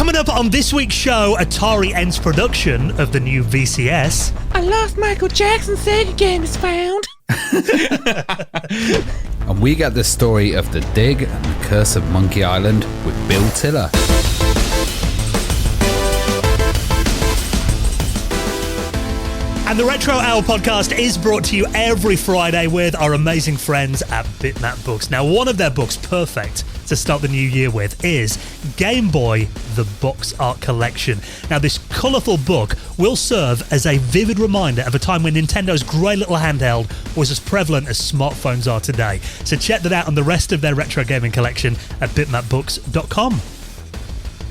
Coming up on this week's show, Atari ends production of the new VCS. A lost Michael Jackson Sega game is found. And we get the story of The Dig and the Curse of Monkey Island with Bill Tiller. And the Retro Hour podcast is brought to you every Friday with our amazing friends at Bitmap Books. Now, one of their books, perfect to start the new year with, is Game Boy, the Box Art Collection. Now, this colourful book will serve as a vivid reminder of a time when Nintendo's grey little handheld was as prevalent as smartphones are today. So check that out and the rest of their retro gaming collection at bitmapbooks.com.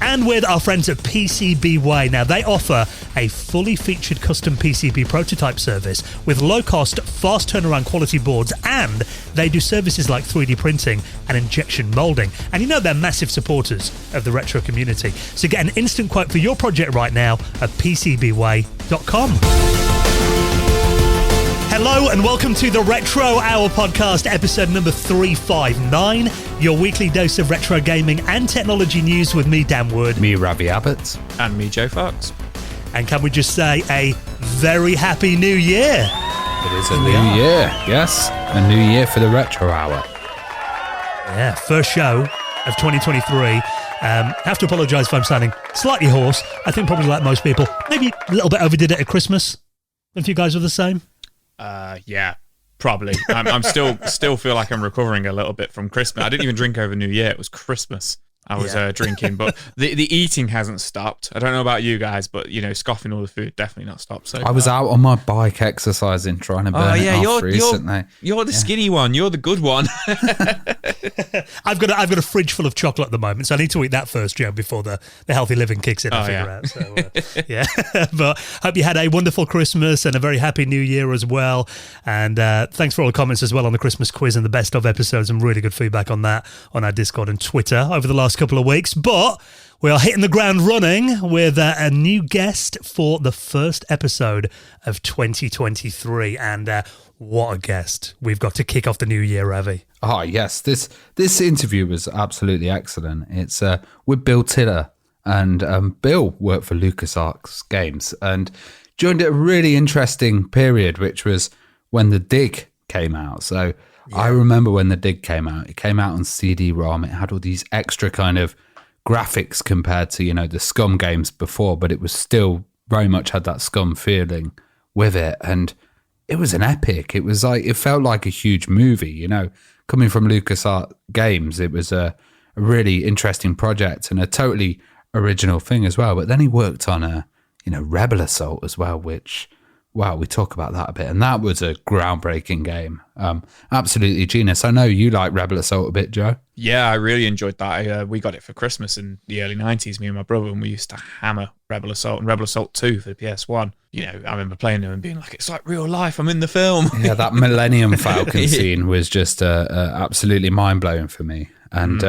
And with our friends at PCBWay. Now, they offer a fully featured custom PCB prototype service with low-cost, fast turnaround quality boards, and they do services like 3D printing and injection molding. And you know they're massive supporters of the retro community. So get an instant quote for your project right now at PCBWay.com. Hello and welcome to the Retro Hour podcast, episode number 359, your weekly dose of retro gaming and technology news with me, Dan Wood. Me, Ravi Abbott. And me, Joe Fox. And can we just say a very happy new year? It is a new year, yes. A new year for the Retro Hour. Yeah, first show of 2023. Have to apologise if I'm sounding slightly hoarse. I think probably like most people. Maybe a little bit overdid it at Christmas. If you guys are the same. Yeah, probably. I'm still feel like I'm recovering a little bit from Christmas. I didn't even drink over New Year. It was Christmas. I was drinking, but the eating hasn't stopped. I don't know about you guys, but scoffing all the food definitely not stopped. So I was out on my bike exercising, trying to burn it off recently. You're the skinny one. You're the good one. I've got a fridge full of chocolate at the moment, so I need to eat that first, Joe, before the healthy living kicks in. Out. So yeah, but hope you had a wonderful Christmas and a very happy New Year as well. And thanks for all the comments as well on the Christmas quiz and the best of episodes. Some really good feedback on that on our Discord and Twitter over the last couple of weeks. But we are hitting the ground running with a new guest for the first episode of 2023, and what a guest we've got to kick off the new year, Ravi. Oh yes, this interview was absolutely excellent. It's with Bill Tiller, and Bill worked for LucasArts games and during a really interesting period, which was when The Dig came out. So I remember when The Dig came out. It came out on CD-ROM. It had all these extra kind of graphics compared to, the Scum games before, but it was still very much had that Scum feeling with it. And it was an epic. It was like, it felt like a huge movie, coming from LucasArts games. It was a really interesting project and a totally original thing as well. But then he worked on Rebel Assault as well, which, wow, we talk about that a bit. And that was a groundbreaking game. Absolutely genius. I know you like Rebel Assault a bit, Joe. Yeah, I really enjoyed that. We got it for Christmas in the early 90s, me and my brother, and we used to hammer Rebel Assault and Rebel Assault 2 for the PS1. I remember playing them and being like, it's like real life. I'm in the film. Yeah, that Millennium Falcon scene was just absolutely mind-blowing for me. And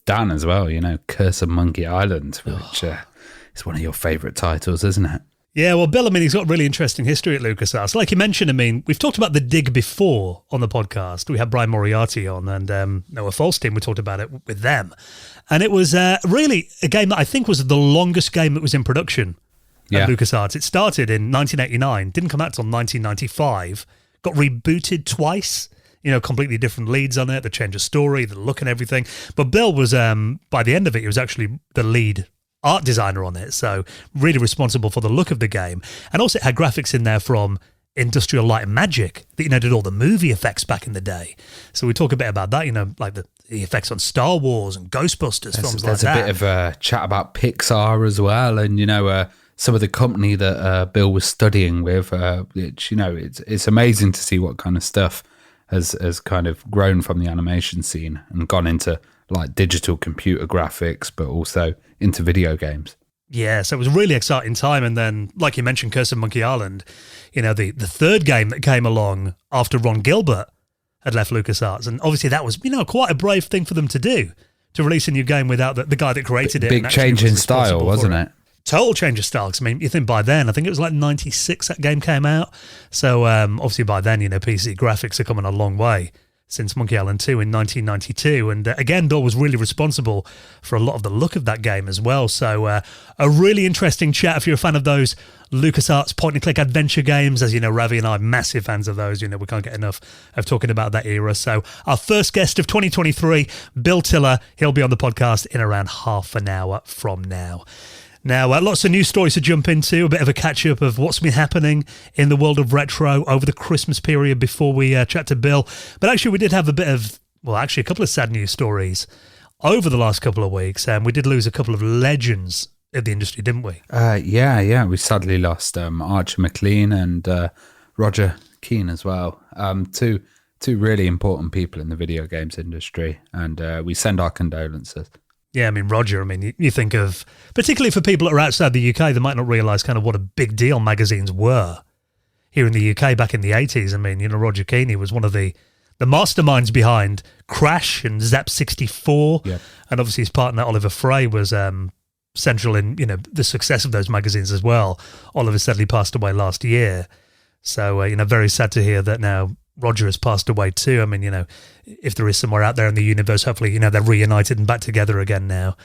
Dan as well, Curse of Monkey Island, which is one of your favourite titles, isn't it? Yeah, well, Bill, he's got really interesting history at LucasArts. Like you mentioned, we've talked about The Dig before on the podcast. We had Brian Moriarty on and Noah Falstein. We talked about it with them. And it was really a game that I think was the longest game that was in production at LucasArts. It started in 1989, didn't come out until 1995, got rebooted twice, completely different leads on it, the change of story, the look and everything. But Bill was, by the end of it, he was actually the lead art designer on it, so really responsible for the look of the game. And also it had graphics in there from Industrial Light and Magic that did all the movie effects back in the day. So we talk a bit about that, like the effects on Star Wars and Ghostbusters, films like that. There's a bit of a chat about Pixar as well, and some of the company that Bill was studying with, which it's amazing to see what kind of stuff has kind of grown from the animation scene and gone into like digital computer graphics, but also into video games. Yeah, so it was a really exciting time. And then, like you mentioned, Curse of Monkey Island, the third game that came along after Ron Gilbert had left LucasArts. And obviously that was, quite a brave thing for them to do, to release a new game without the guy that created it. Big change in style, wasn't it? Total change of style. Because, you think by then, I think it was like 96 that game came out. So obviously by then, PC graphics are coming a long way since Monkey Island 2 in 1992. And again, Bill was really responsible for a lot of the look of that game as well. So a really interesting chat if you're a fan of those LucasArts point-and-click adventure games. As you know, Ravi and I are massive fans of those. You know, we can't get enough of talking about that era. So our first guest of 2023, Bill Tiller, he'll be on the podcast in around half an hour from now. Now, lots of news stories to jump into, a bit of a catch-up of what's been happening in the world of retro over the Christmas period before we chat to Bill. But actually, we did have a couple of sad news stories over the last couple of weeks, and we did lose a couple of legends of the industry, didn't we? Yeah. We sadly lost Archer McLean and Roger Keane as well. Two really important people in the video games industry, and we send our condolences. Yeah, I mean, Roger, you think of, particularly for people that are outside the UK, they might not realise kind of what a big deal magazines were here in the UK back in the 80s. I mean, you know, Roger Keane was one of the masterminds behind Crash and Zap 64. Yep. And obviously his partner, Oliver Frey, was central in, you know, the success of those magazines as well. Oliver sadly passed away last year. So, you know, very sad to hear that now Roger has passed away too. I mean, you know, if there is somewhere out there in the universe, hopefully, you know, they're reunited and back together again now.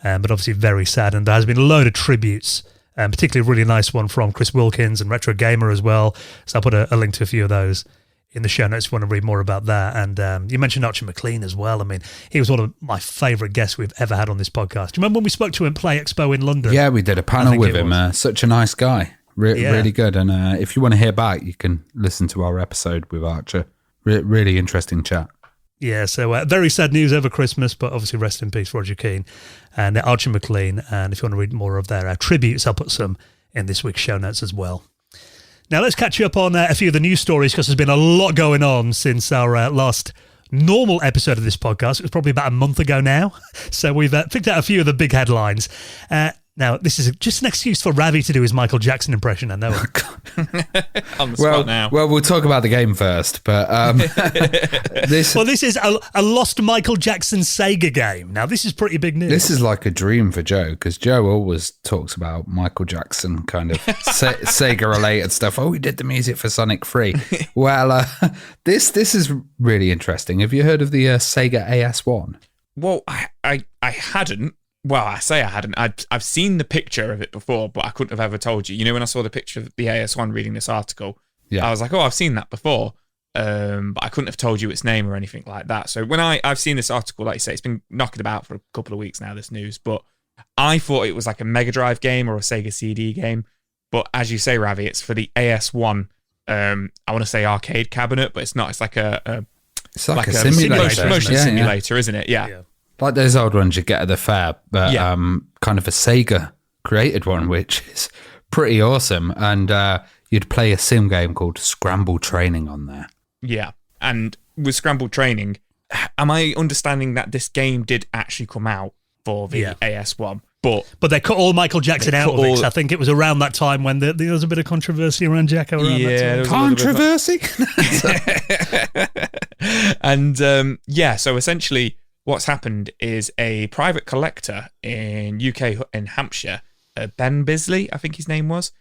But obviously very sad. And there has been a load of tributes, particularly a really nice one from Chris Wilkins and Retro Gamer as well. So I'll put a link to a few of those in the show notes if you want to read more about that. And you mentioned Archer McLean as well. I mean, he was one of my favourite guests we've ever had on this podcast. Do you remember when we spoke to him at Play Expo in London? Yeah, we did a panel with him. Such a nice guy. Really good. And if you want to hear back, you can listen to our episode with Archer. Really interesting chat. Yeah, so very sad news over Christmas, but obviously rest in peace, Roger Keane and Archer McLean. And if you want to read more of their tributes, I'll put some in this week's show notes as well. Now, let's catch you up on a few of the news stories, because there's been a lot going on since our last normal episode of this podcast. It was probably about a month ago now. So we've picked out a few of the big headlines. Now, this is just an excuse for Ravi to do his Michael Jackson impression, I know. On the spot now. Well, we'll talk about the game first, but this is a lost Michael Jackson Sega game. Now, this is pretty big news. This is like a dream for Joe, because Joe always talks about Michael Jackson kind of Sega-related stuff. Oh, we did the music for Sonic 3. Well, this is really interesting. Have you heard of the Sega AS1? Well, I hadn't. Well, I say I hadn't. I've seen the picture of it before, but I couldn't have ever told you. You know, when I saw the picture of the AS1 reading this article, I was like, oh, I've seen that before. But I couldn't have told you its name or anything like that. So when I've seen this article, like you say, it's been knocking about for a couple of weeks now, this news, but I thought it was like a Mega Drive game or a Sega CD game. But as you say, Ravi, it's for the AS1, I want to say arcade cabinet, but it's not. It's like a simulator. Motion simulator, isn't it? Yeah. Like those old ones you get at the fair, but kind of a Sega created one, which is pretty awesome. And you'd play a sim game called Scramble Training on there. Yeah. And with Scramble Training, am I understanding that this game did actually come out for the AS1? But they cut all Michael Jackson out of it. I think it was around that time when there was a bit of controversy around Jacko. That time. Controversy? And so essentially what's happened is a private collector in UK in Hampshire, Ben Bisley, I think his name was,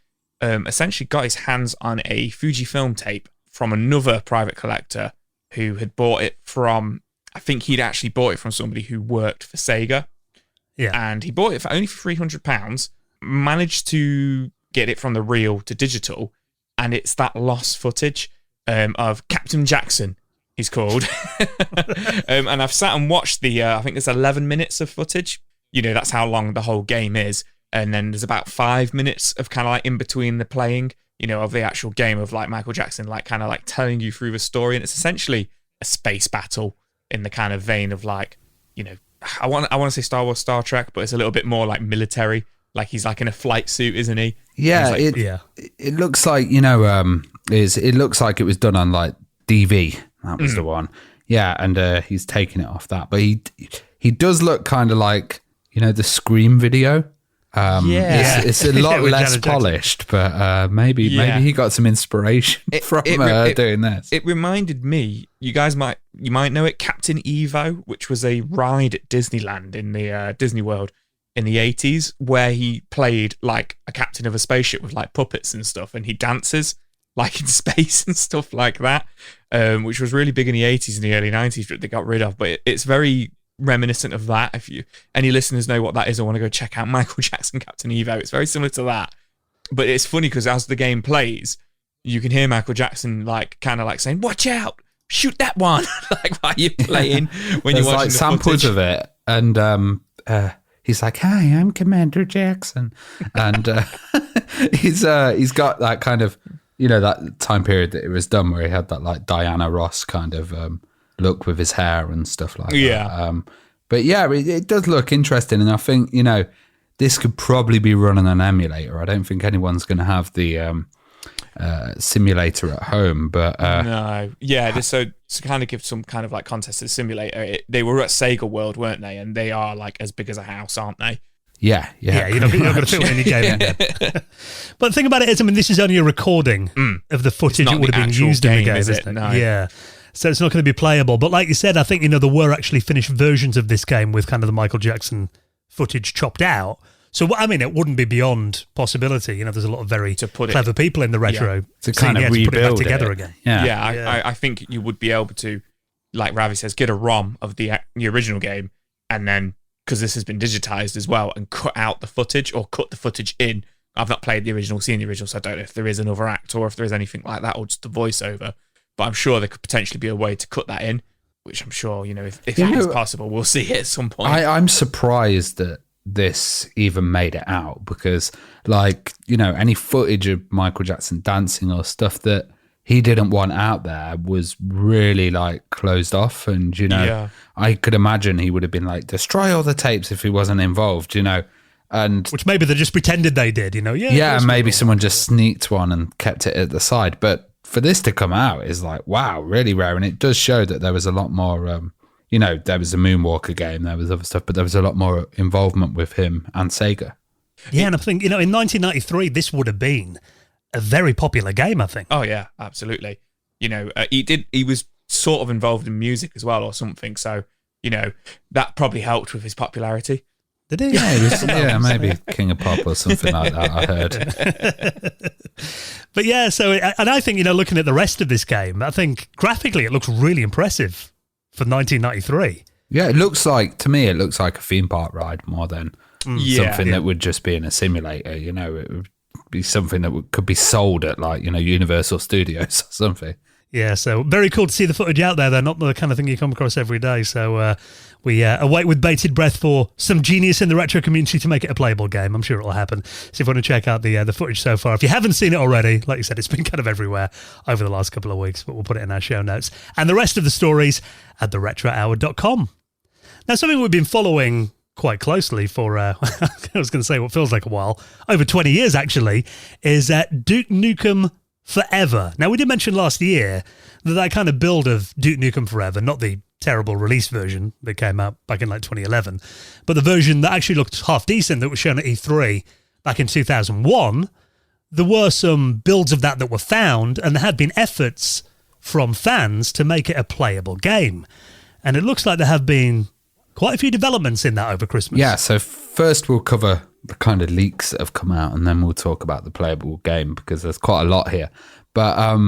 essentially got his hands on a Fujifilm tape from another private collector who had bought it from, I think he'd actually bought it from somebody who worked for Sega. Yeah. And he bought it for only for £300, managed to get it from the reel to digital, and it's that lost footage of Captain Jackson, he's called. And I've sat and watched I think there's 11 minutes of footage. You know, that's how long the whole game is. And then there's about 5 minutes of kind of like in between the playing, you know, of the actual game of like Michael Jackson, like kind of like telling you through the story. And it's essentially a space battle in the kind of vein of like, you know, I want to say Star Wars, Star Trek, but it's a little bit more like military. Like he's like in a flight suit, isn't he? Yeah, it looks like, you know, it looks like it was done on like DV. That was the one. Yeah, and he's taking it off that. But he does look kind of like, you know, the Scream video. It's a lot less polished, but maybe he got some inspiration from doing this. It reminded me, you might know it, Captain Evo, which was a ride at Disneyland in the Disney World in the 80s, where he played like a captain of a spaceship with like puppets and stuff, and he dances. like in space and stuff like that, which was really big in the 80s and the early 90s that they got rid of. But it's very reminiscent of that. If any listeners know what that is, I want to go check out Michael Jackson Captain Evo. It's very similar to that. But it's funny because as the game plays, you can hear Michael Jackson like kind of like saying, "Watch out, shoot that one!" like while you're playing when you're watching like the samples footage. of it, and he's like, "Hi, I'm Commander Jackson," and he's got that kind of, you know, that time period that it was done where he had that like Diana Ross kind of look with his hair and stuff like that. But yeah, it does look interesting, and I think, you know, this could probably be run on an emulator. I don't think anyone's going to have the simulator at home, but no, yeah. So to kind of give some kind of like context to the simulator, they were at Sega World, weren't they? And they are like as big as a house, aren't they? Yeah. You're not going to fit one in your game. But the thing about it is, I mean, this is only a recording of the footage that would have been used in the game, isn't it? No. Yeah. So it's not going to be playable. But like you said, I think, you know, there were actually finished versions of this game with kind of the Michael Jackson footage chopped out. So, I mean, it wouldn't be beyond possibility. You know, there's a lot of very clever people in the retro to kind of rebuild put it back together again. Yeah, I think you would be able to, like Ravi says, get a ROM of the original game, and then, because this has been digitized as well, and cut out the footage or cut the footage in. I've not played the original, seen the original, so I don't know if there is another act or if there is anything like that, or just a voiceover. But I'm sure there could potentially be a way to cut that in, which I'm sure, you know, if that is possible, we'll see it at some point. I'm surprised that this even made it out, because, like, you know, any footage of Michael Jackson dancing or stuff that he didn't want out there was really like closed off, and, you know, I could imagine he would have been like, destroy all the tapes if he wasn't involved, you know. And which maybe they just pretended they did, you know. And maybe someone just sneaked one and kept it at the side. But for this to come out is like, wow, really rare. And it does show that there was a lot more, you know, there was a Moonwalker game, there was other stuff, but there was a lot more involvement with him and Sega. Yeah, and I think, you know, in 1993, this would have been a very popular game, I think. Oh, yeah, absolutely. You know, he was sort of involved in music as well or something. So, you know, that probably helped with his popularity. Did he? Yeah, he was, maybe King of Pop or something like that, I heard. But yeah, so, and I think, you know, looking at the rest of this game, I think graphically it looks really impressive for 1993. Yeah, it looks like a theme park ride more than something that would just be in a simulator, you know. It would be something that could be sold at, like, you know, Universal Studios or something. Yeah, so very cool to see the footage out there. They're not the kind of thing you come across every day. So we await with bated breath for some genius in the retro community to make it a playable game. I'm sure it'll happen. So if you want to check out the footage so far, if you haven't seen it already, like you said, it's been kind of everywhere over the last couple of weeks, but we'll put it in our show notes. And the rest of the stories at theretrohour.com. Now, something we've been following quite closely for, I was going to say what feels like a while, over 20 years actually, is Duke Nukem Forever. Now, we did mention last year that kind of build of Duke Nukem Forever, not the terrible release version that came out back in like 2011, but the version that actually looked half decent that was shown at E3 back in 2001, there were some builds of that were found, and there had been efforts from fans to make it a playable game. And it looks like there have been quite a few developments in that over Christmas. Yeah, so first we'll cover the kind of leaks that have come out, and then we'll talk about the playable game, because there's quite a lot here. But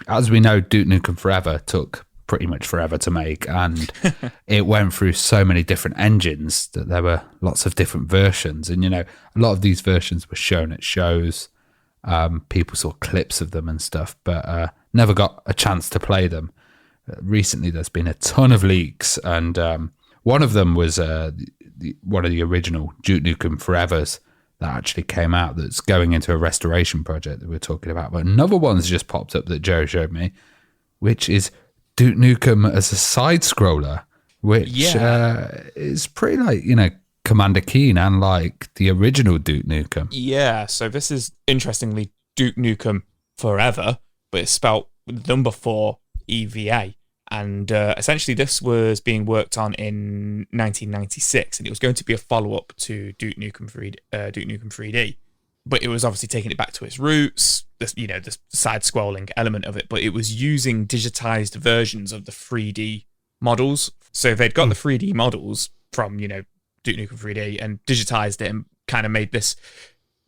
as we know, Duke Nukem Forever took pretty much forever to make, and it went through so many different engines that there were lots of different versions. And, you know, a lot of these versions were shown at shows. People saw clips of them and stuff, but never got a chance to play them. Recently, there's been a ton of leaks, and one of them was one of the original Duke Nukem Forevers that actually came out that's going into a restoration project that we're talking about. But another one's just popped up that Joe showed me, which is Duke Nukem as a side-scroller, which is pretty like, you know, Commander Keen and like the original Duke Nukem. Yeah, so this is, interestingly, Duke Nukem Forever, but it's spelled with the number 4 EVA. And essentially this was being worked on in 1996, and it was going to be a follow-up to Duke Nukem 3D. But it was obviously taking it back to its roots, this, you know, the side-scrolling element of it, but it was using digitized versions of the 3D models. So they'd got the 3D models from, you know, Duke Nukem 3D and digitized it and kind of made this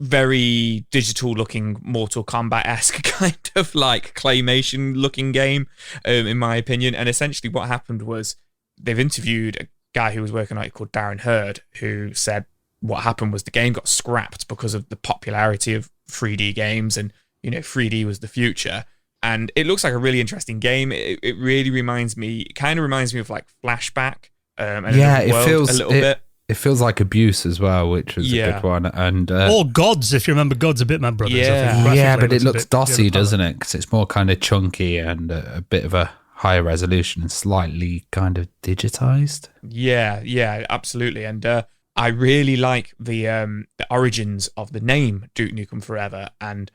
very digital looking Mortal Kombat-esque kind of like claymation looking game, in my opinion. And essentially what happened was they've interviewed a guy who was working on it called Darren Hurd, who said what happened was the game got scrapped because of the popularity of 3D games, and 3D was the future. And it looks like a really interesting game. It really reminds me of like Flashback. And it feels a little bit. It feels like Abuse as well, which was a good one. And or Gods, if you remember Gods, a Bitmap Brothers. Yeah, I think but it looks dossy, doesn't it? Because it's more kind of chunky and a bit of a higher resolution and slightly kind of digitized. Yeah, absolutely. And I really like the origins of the name Duke Nukem Forever. And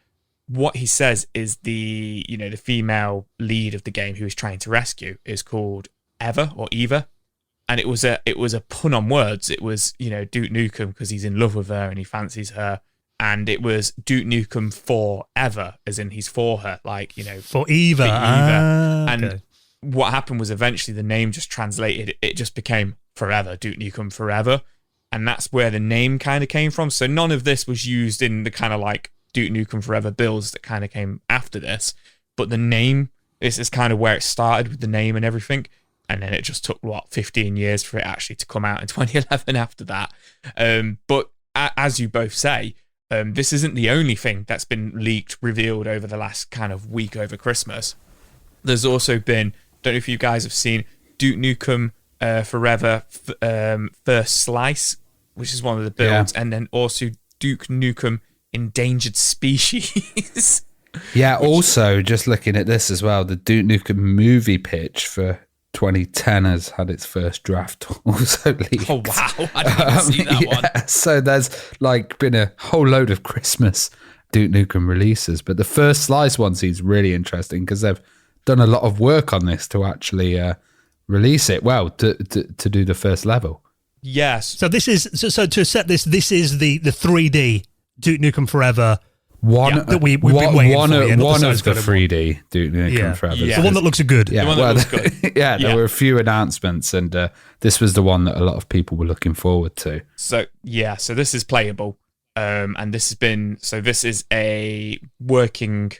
what he says is the female lead of the game who he's trying to rescue is called Eva or Eva. And it was a pun on words. It was, Duke Nukem because he's in love with her and he fancies her. And it was Duke Nukem Forever, as in he's for her, like, For Eva. And what happened was eventually the name just translated. It just became Forever, Duke Nukem Forever. And that's where the name kind of came from. So none of this was used in the kind of like Duke Nukem Forever builds that kind of came after this. But the name, this is kind of where it started with the name and everything. And then it just took, 15 years for it actually to come out in 2011 after that. But as you both say, this isn't the only thing that's been leaked, revealed over the last kind of week over Christmas. There's also been, don't know if you guys have seen Duke Nukem Forever First Slice, which is one of the builds, and then also Duke Nukem Endangered Species. Yeah, also, just looking at this as well, the Duke Nukem movie pitch for 2010 has had its first draft also leaked. Oh wow, I didn't even see that one. So there's been a whole load of Christmas Duke Nukem releases, but the First Slice one seems really interesting because they've done a lot of work on this to actually release it. Well, to do the first level. Yes. So this is to set this. This is the 3D Duke Nukem Forever. That we've been waiting for. One of the 3D Duke Nukem Forever. The one that looks good. The one that looks good. There were a few announcements, and this was the one that a lot of people were looking forward to. So this is playable, and this is a working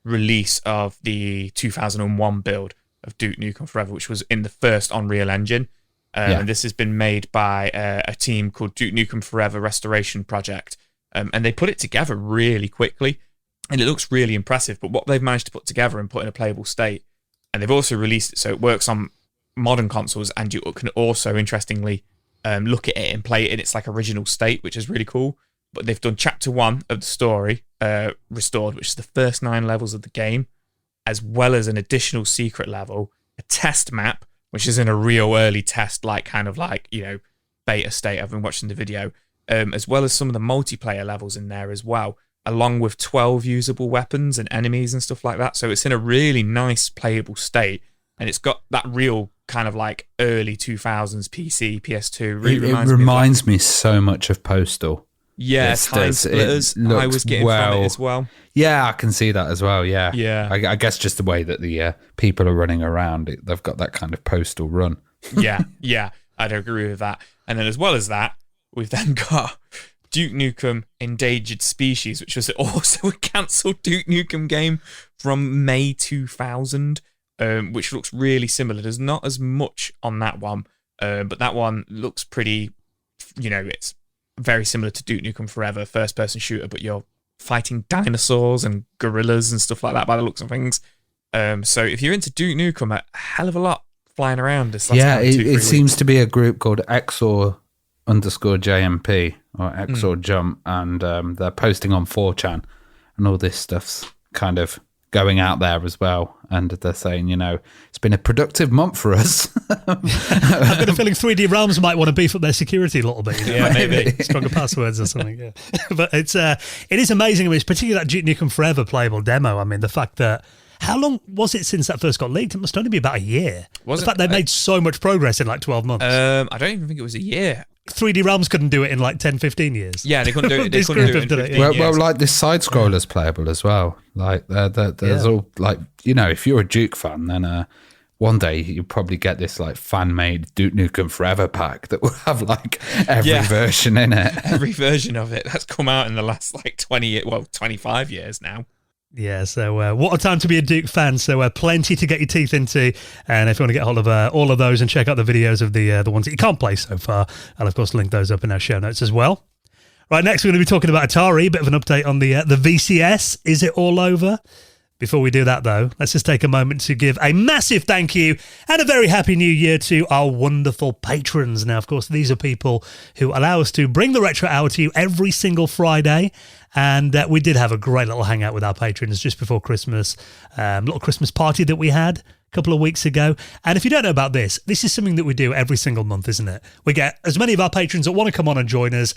release of the 2001 build of Duke Nukem Forever, which was in the first Unreal Engine. And this has been made by a team called Duke Nukem Forever Restoration Project. And they put it together really quickly, and it looks really impressive. But what they've managed to put together and put in a playable state, and they've also released it so it works on modern consoles, and you can also, interestingly, look at it and play it in its like original state, which is really cool. But they've done Chapter 1 of the story, restored, which is the first 9 levels of the game, as well as an additional secret level, a test map, which is in a real early test, beta state. I've been watching the video. As well as some of the multiplayer levels in there as well, along with 12 usable weapons and enemies and stuff like that. So it's in a really nice playable state, and it's got that real kind of like early 2000s PC, PS2. Really reminds me so much of Postal. Yeah, Time Splitters. I was getting from it as well. Yeah, I can see that as well. Yeah. I guess just the way that the people are running around, they've got that kind of Postal run. Yeah, I'd agree with that. And then as well as that, we've then got Duke Nukem Endangered Species, which was also a cancelled Duke Nukem game from May 2000, which looks really similar. There's not as much on that one, but that one looks pretty, it's very similar to Duke Nukem Forever, first-person shooter, but you're fighting dinosaurs and gorillas and stuff like that by the looks of things. So if you're into Duke Nukem, a hell of a lot flying around. It seems to be a group called XOR_JMP or XOR Jump, and they're posting on 4chan, and all this stuff's kind of going out there as well. And they're saying, it's been a productive month for us. I've got a feeling 3D Realms might want to beef up their security a little bit. Maybe stronger passwords or something. Yeah, but it is amazing. I mean, it's particularly that Duke Nukem Forever playable demo. I mean, the fact that. How long was it since that first got leaked? It must only be about a year. The fact they made so much progress in like 12 months. I don't even think it was a year. 3D Realms couldn't do it in like 10, 15 years. Yeah, they couldn't do it. They couldn't do it in 15 years. Well, like this side scroller's playable as well. Like there's all like, if you're a Duke fan, then one day you'll probably get this like fan-made Duke Nukem Forever pack that will have like every version in it. Every version of it that's come out in the last like 25 years now. Yeah, so what a time to be a Duke fan. So plenty to get your teeth into. And if you want to get hold of all of those and check out the videos of the ones that you can't play so far, I'll of course link those up in our show notes as well. Right, next we're going to be talking about Atari. Bit of an update on the VCS. Is it all over? Before we do that, though, let's just take a moment to give a massive thank you and a very happy new year to our wonderful patrons. Now, of course, these are people who allow us to bring the Retro Hour to you every single Friday. And we did have a great little hangout with our patrons just before Christmas, little Christmas party that we had a couple of weeks ago. And if you don't know about this is something that we do every single month, isn't it? We get as many of our patrons that want to come on and join us,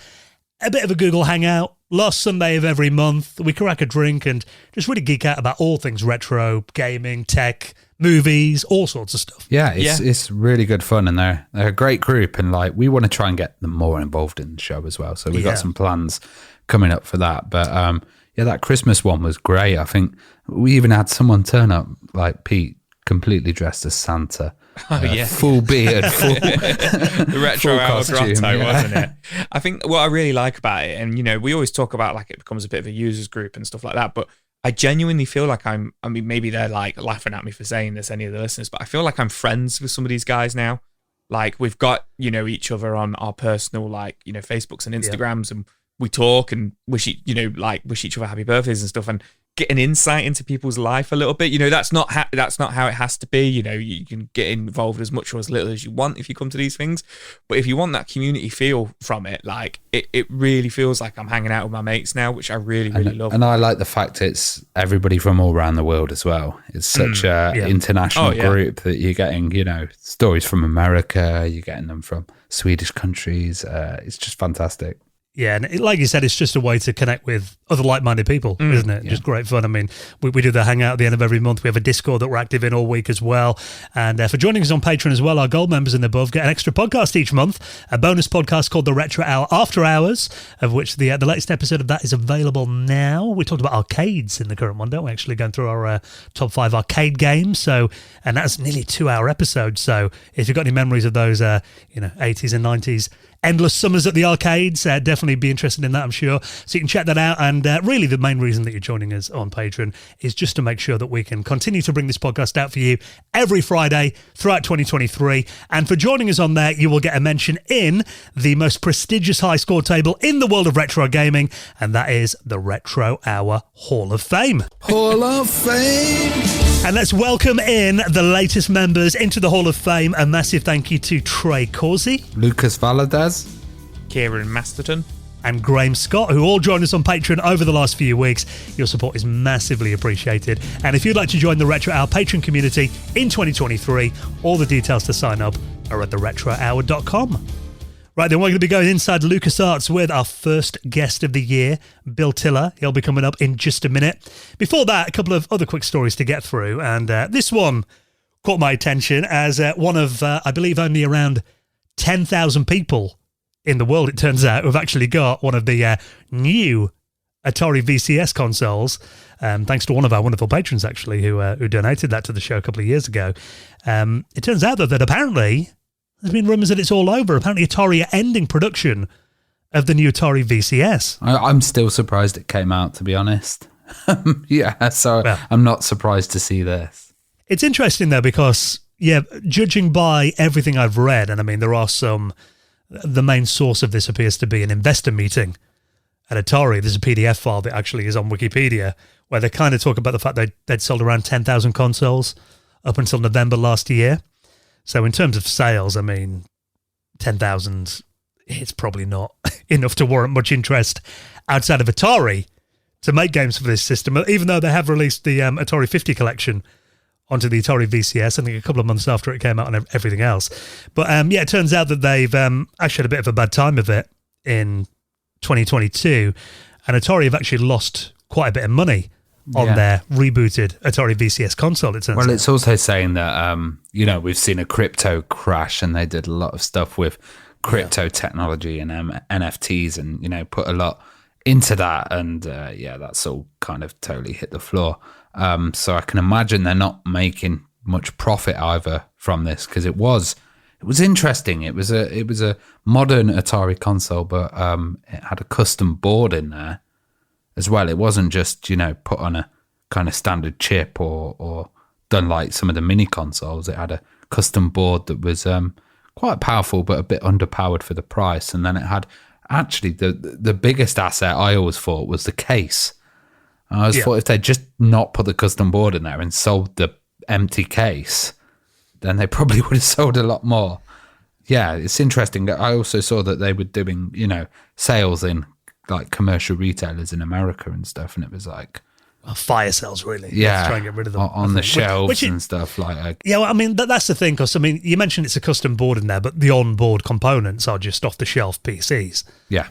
a bit of a Google hangout, last Sunday of every month. We crack a drink and just really geek out about all things retro, gaming, tech, movies, all sorts of stuff. Yeah, it's really good fun, and they're a great group, and like we want to try and get them more involved in the show as well. So we've got some plans coming up for that. But that Christmas one was great. I think we even had someone turn up, like Pete, completely dressed as Santa. Full beard, the retro hour grotto, wasn't it? I think what I really like about it, and we always talk about like it becomes a bit of a users group and stuff like that, but I genuinely feel like I mean, maybe they're like laughing at me for saying this, any of the listeners, but I feel like I'm friends with some of these guys now. Like we've got, each other on our personal, like, Facebooks and Instagrams, and we talk and wish each other happy birthdays and stuff, and get an insight into people's life a little bit. That's not how it has to be. You can get involved as much or as little as you want if you come to these things. But if you want that community feel from it, like it really feels like I'm hanging out with my mates now, which I really, really love. And I like the fact it's everybody from all around the world as well. It's such a international group that you're getting, stories from America, you're getting them from Swedish countries. It's just fantastic. Yeah, and like you said, it's just a way to connect with other like-minded people, isn't it? Yeah. Just great fun. I mean, we do the hangout at the end of every month. We have a Discord that we're active in all week as well. And for joining us on Patreon as well, our gold members and above get an extra podcast each month, a bonus podcast called The Retro Hour After Hours, of which the latest episode of that is available now. We talked about arcades in the current one, don't we? Actually going through our top 5 arcade games. And that's nearly a 2-hour episode. So if you've got any memories of those, 80s and 90s, endless summers at the arcades, definitely be interested in that, I'm sure. So you can check that out. And really the main reason that you're joining us on Patreon is just to make sure that we can continue to bring this podcast out for you every Friday throughout 2023. And for joining us on there, you will get a mention in the most prestigious high score table in the world of retro gaming, and that is the Retro Hour Hall of Fame. Hall of Fame! And let's welcome in the latest members into the Hall of Fame. A massive thank you to Trey Causey, Lucas Valadez, Kieran Masterton, and Graham Scott, who all joined us on Patreon over the last few weeks. Your support is massively appreciated. And if you'd like to join the Retro Hour Patreon community in 2023, all the details to sign up are at theretrohour.com. Right, then we're going to be going inside LucasArts with our first guest of the year, Bill Tiller. He'll be coming up in just a minute. Before that, a couple of other quick stories to get through. And this one caught my attention as one of, I believe, only around 10,000 people in the world, it turns out, who've actually got one of the new Atari VCS consoles, thanks to one of our wonderful patrons, actually, who donated that to the show a couple of years ago. It turns out that apparently there's been rumours that it's all over. Apparently Atari are ending production of the new Atari VCS. I'm still surprised it came out, to be honest. I'm not surprised to see this. It's interesting, though, because, judging by everything I've read, and I mean, there are the main source of this appears to be an investor meeting at Atari. There's a PDF file that actually is on Wikipedia where they kind of talk about the fact they'd sold around 10,000 consoles up until November last year. So in terms of sales, I mean, 10,000, it's probably not enough to warrant much interest outside of Atari to make games for this system, even though they have released the Atari 50 collection onto the Atari VCS, I think a couple of months after it came out and everything else. But it turns out that they've actually had a bit of a bad time of it in 2022, and Atari have actually lost quite a bit of money on their rebooted Atari VCS console, it turns out. Well, it's also saying that, we've seen a crypto crash, and they did a lot of stuff with crypto technology and NFTs and, put a lot into that. And, that's all kind of totally hit the floor. So I can imagine they're not making much profit either from this, because it was interesting. It was a modern Atari console, but it had a custom board in there as well. It wasn't just, put on a kind of standard chip or done like some of the mini consoles. It had a custom board that was quite powerful, but a bit underpowered for the price. And then it had actually the biggest asset I always thought was the case. I always thought if they'd just not put the custom board in there and sold the empty case, then they probably would have sold a lot more. Yeah, it's interesting. I also saw that they were doing, sales in like commercial retailers in America and stuff, and it was like fire sales, really. Yeah, let's try and get rid of them on the shelves and stuff like. Yeah, well, I mean that's the thing, because you mentioned it's a custom board in there, but the on-board components are just off-the-shelf PCs. Yeah,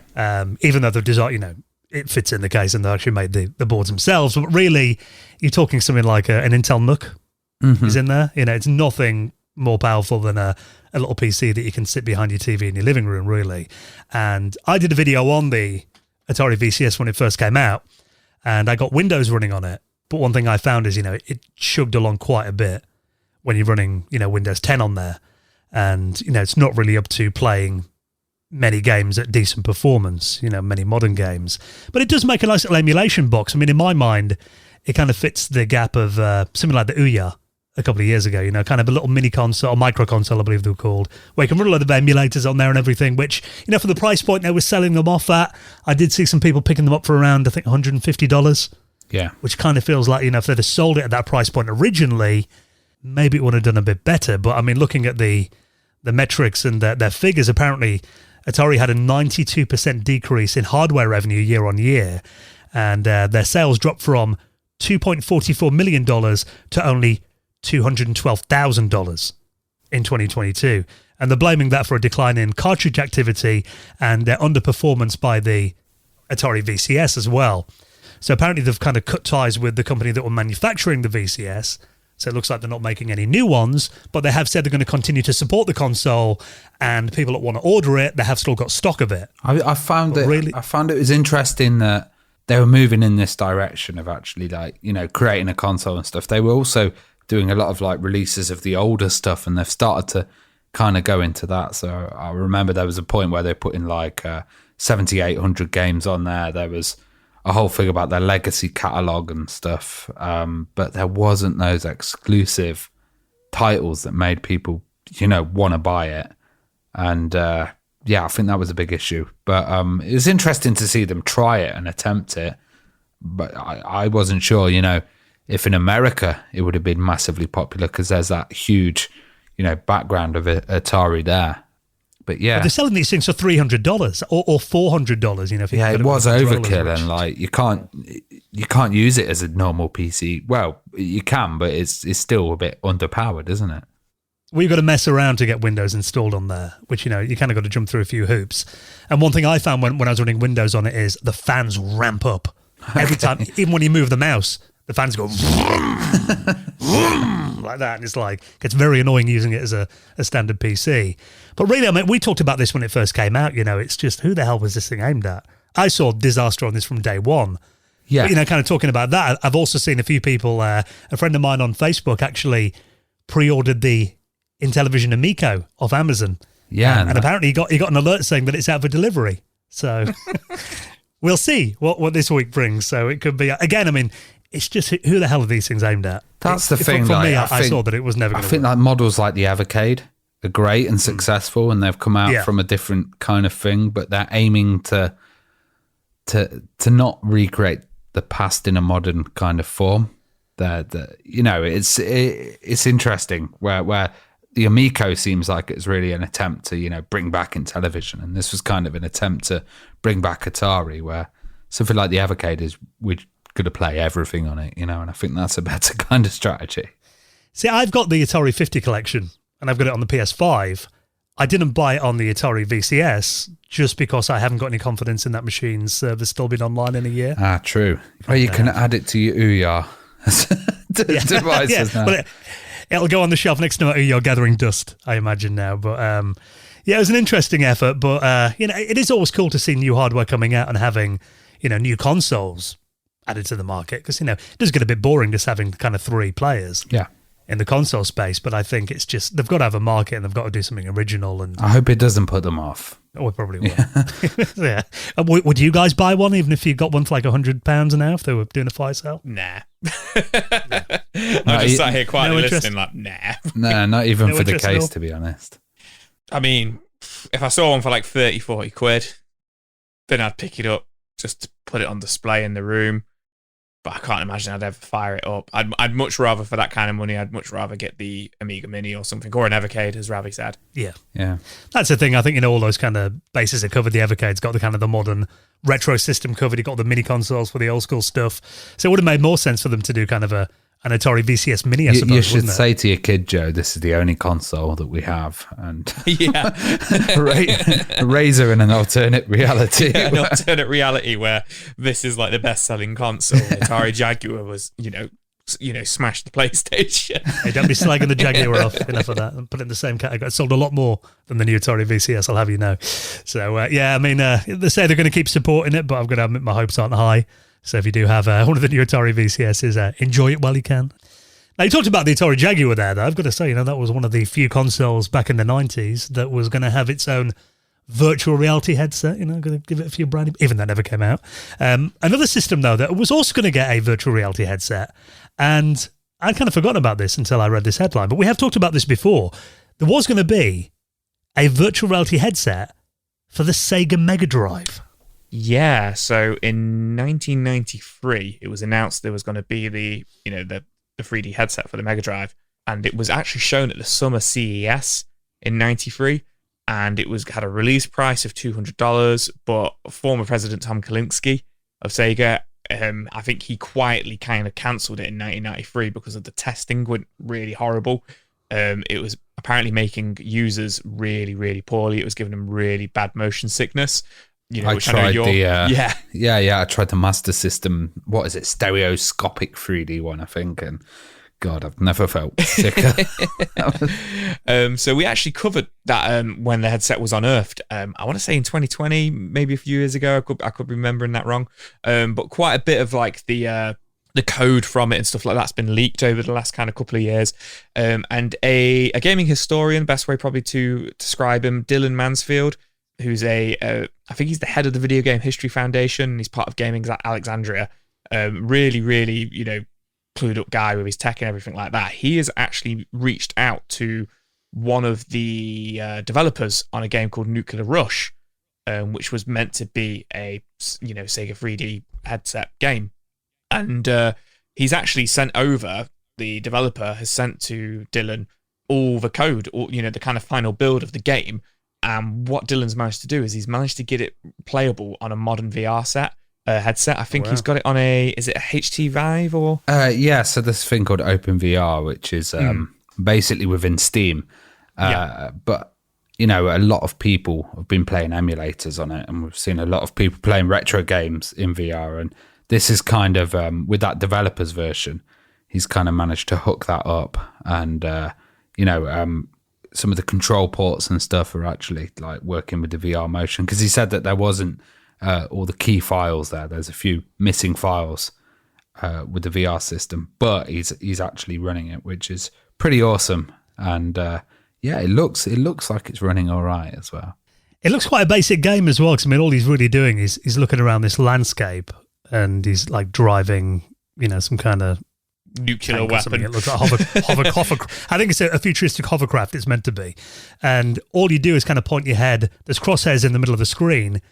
even though the design, it fits in the case, and they actually made the boards themselves. But really, you're talking something like an Intel NUC is in there. It's nothing more powerful than a little PC that you can sit behind your TV in your living room, really. And I did a video on the Atari VCS when it first came out, and I got Windows running on it. But one thing I found is, it chugged along quite a bit when you're running, Windows 10 on there. And, it's not really up to playing many games at decent performance, many modern games. But it does make a nice little emulation box. In my mind, it kind of fits the gap of something like the Ouya a couple of years ago, kind of a little mini console, micro console, I believe they were called, where you can run a lot of emulators on there and everything, which, for the price point they were selling them off at, I did see some people picking them up for around, I think, $150. Yeah. Which kind of feels like, if they'd have sold it at that price point originally, maybe it would have done a bit better. But, looking at the metrics and their figures, apparently Atari had a 92% decrease in hardware revenue year on year, and their sales dropped from $2.44 million to only $212,000 in 2022, and they're blaming that for a decline in cartridge activity and their underperformance by the Atari VCS as well. So apparently they've kind of cut ties with the company that were manufacturing the VCS, so it looks like they're not making any new ones, but they have said they're going to continue to support the console, and people that want to order it, they have still got stock of it. I found it was interesting that they were moving in this direction of actually creating a console and stuff. They were also doing a lot of releases of the older stuff, and they've started to kind of go into that. So I remember there was a point where they put in 7,800 games on there. There was a whole thing about their legacy catalog and stuff, but there wasn't those exclusive titles that made people want to buy it. And I think that was a big issue. But it was interesting to see them try it and attempt it, but I wasn't sure if in America it would have been massively popular, because there's that huge, background of Atari there. But yeah, but they're selling these things for $300 or $400. If it was overkill, and you can't use it as a normal PC. Well, you can, but it's still a bit underpowered, isn't it? We've got to mess around to get Windows installed on there, which, you kind of got to jump through a few hoops. And one thing I found when I was running Windows on it is the fans ramp up every time, even when you move the mouse. The fans go like that, and it's very annoying using it as a standard PC. But really, we talked about this when it first came out. It's just, who the hell was this thing aimed at? I saw disaster on this from day one. Yeah, but, kind of talking about that, I've also seen a few people. A friend of mine on Facebook actually pre-ordered the Intellivision Amico off Amazon. Yeah, and apparently he got an alert saying that it's out for delivery. So we'll see what this week brings. So it could be again. It's just, who the hell are these things aimed at? That's the thing. For me, I saw that it was never going to work. I think models like the Evercade are great and successful, and they've come out from a different kind of thing, but they're aiming to not recreate the past in a modern kind of form. It's interesting where the Amico seems like it's really an attempt to, bring back Intellivision, and this was kind of an attempt to bring back Atari, where something like the Evercade is going to play everything on it, and I think that's a better kind of strategy. See, I've got the Atari 50 collection, and I've got it on the PS5. I didn't buy it on the Atari VCS just because I haven't got any confidence in that machine's service still been online in a year. Ah, true. Well, you can add it to your Ouya devices now. But it'll go on the shelf next to my Ouya gathering dust, I imagine now. But it was an interesting effort. But it is always cool to see new hardware coming out and having new consoles added to the market, because it does get a bit boring just having kind of three players. Yeah. in the console space, but I think it's just they've got to have a market and they've got to do something original. And I hope it doesn't put them off. we probably will. Yeah. Would you guys buy one even if you got one for like £100 an hour if they were doing a fire sale? Nah. I'm just sat here quietly listening like, nah. No, not even No for the interest at all? case, to be honest. I mean, if I saw one for like 30, 40 quid, then I'd pick it up just to put it on display in the room. But I can't imagine I'd ever fire it up. I'd much rather, for that kind of money, I'd much rather get the Amiga Mini or something, or an Evercade, as Ravi said. Yeah. That's the thing. I think, all those kind of bases are covered. The Evercade's got the kind of the modern retro system covered. You've got the mini consoles for the old school stuff. So it would have made more sense for them to do kind of an Atari VCS Mini, I suppose, you should wouldn't it? say to your kid, Joe, this is the only console that we have. And Yeah. Razer in an alternate reality. An alternate reality where this is like the best-selling console. Atari Jaguar was, smashed the PlayStation. Hey, don't be slagging the Jaguar off. Enough of that. And put it in the same category. It sold a lot more than the new Atari VCS, I'll have you know. So, they say they're going to keep supporting it, but I've got to admit my hopes aren't high. So if you do have one of the new Atari VCSs, enjoy it while you can. Now, you talked about the Atari Jaguar there, though. I've got to say, that was one of the few consoles back in the 90s that was going to have its own virtual reality headset, going to give it a few brand, even that never came out. Another system, though, that was also going to get a virtual reality headset. And I'd kind of forgotten about this until I read this headline, but we have talked about this before. There was going to be a virtual reality headset for the Sega Mega Drive. Yeah, so in 1993, it was announced there was going to be the 3D headset for the Mega Drive, and it was actually shown at the Summer CES in 93, and it had a release price of $200, but former President Tom Kalinske of Sega, I think he quietly kind of cancelled it in 1993 because of the testing went really horrible. It was apparently making users really, really poorly. It was giving them really bad motion sickness. I tried I tried the Master System. What is it? Stereoscopic 3D one, I think. And God, I've never felt sicker. So we actually covered that when the headset was unearthed. I want to say in 2020, maybe a few years ago. I could be remembering that wrong. But quite a bit of like the code from it and stuff like that's been leaked over the last kind of couple of years. And a gaming historian, best way probably to describe him, Dylan Mansfield, who's I think he's the head of the Video Game History Foundation. He's part of Gaming Alexandria. Really, really, clued up guy with his tech and everything like that. He has actually reached out to one of the developers on a game called Nuclear Rush, which was meant to be a Sega 3D headset game. And he's actually the developer has sent to Dylan all the code, or the kind of final build of the game. And what Dylan's managed to do is he's managed to get it playable on a modern VR headset. I think he's got it on is it a HT Vive or? So this thing called OpenVR, which is basically within Steam. But, a lot of people have been playing emulators on it, and we've seen a lot of people playing retro games in VR. And this is kind of, with that developer's version, he's kind of managed to hook that up. And, some of the control ports and stuff are actually like working with the VR motion, because he said that there wasn't all the key files there. There's a few missing files with the VR system, but he's actually running it, which is pretty awesome. And it looks like it's running all right as well. It looks quite a basic game as well, because all he's really doing is he's looking around this landscape and he's like driving, some kind of nuclear weapon. It looks like hover. I think it's a futuristic hovercraft it's meant to be. And all you do is kind of point your head. There's crosshairs in the middle of the screen,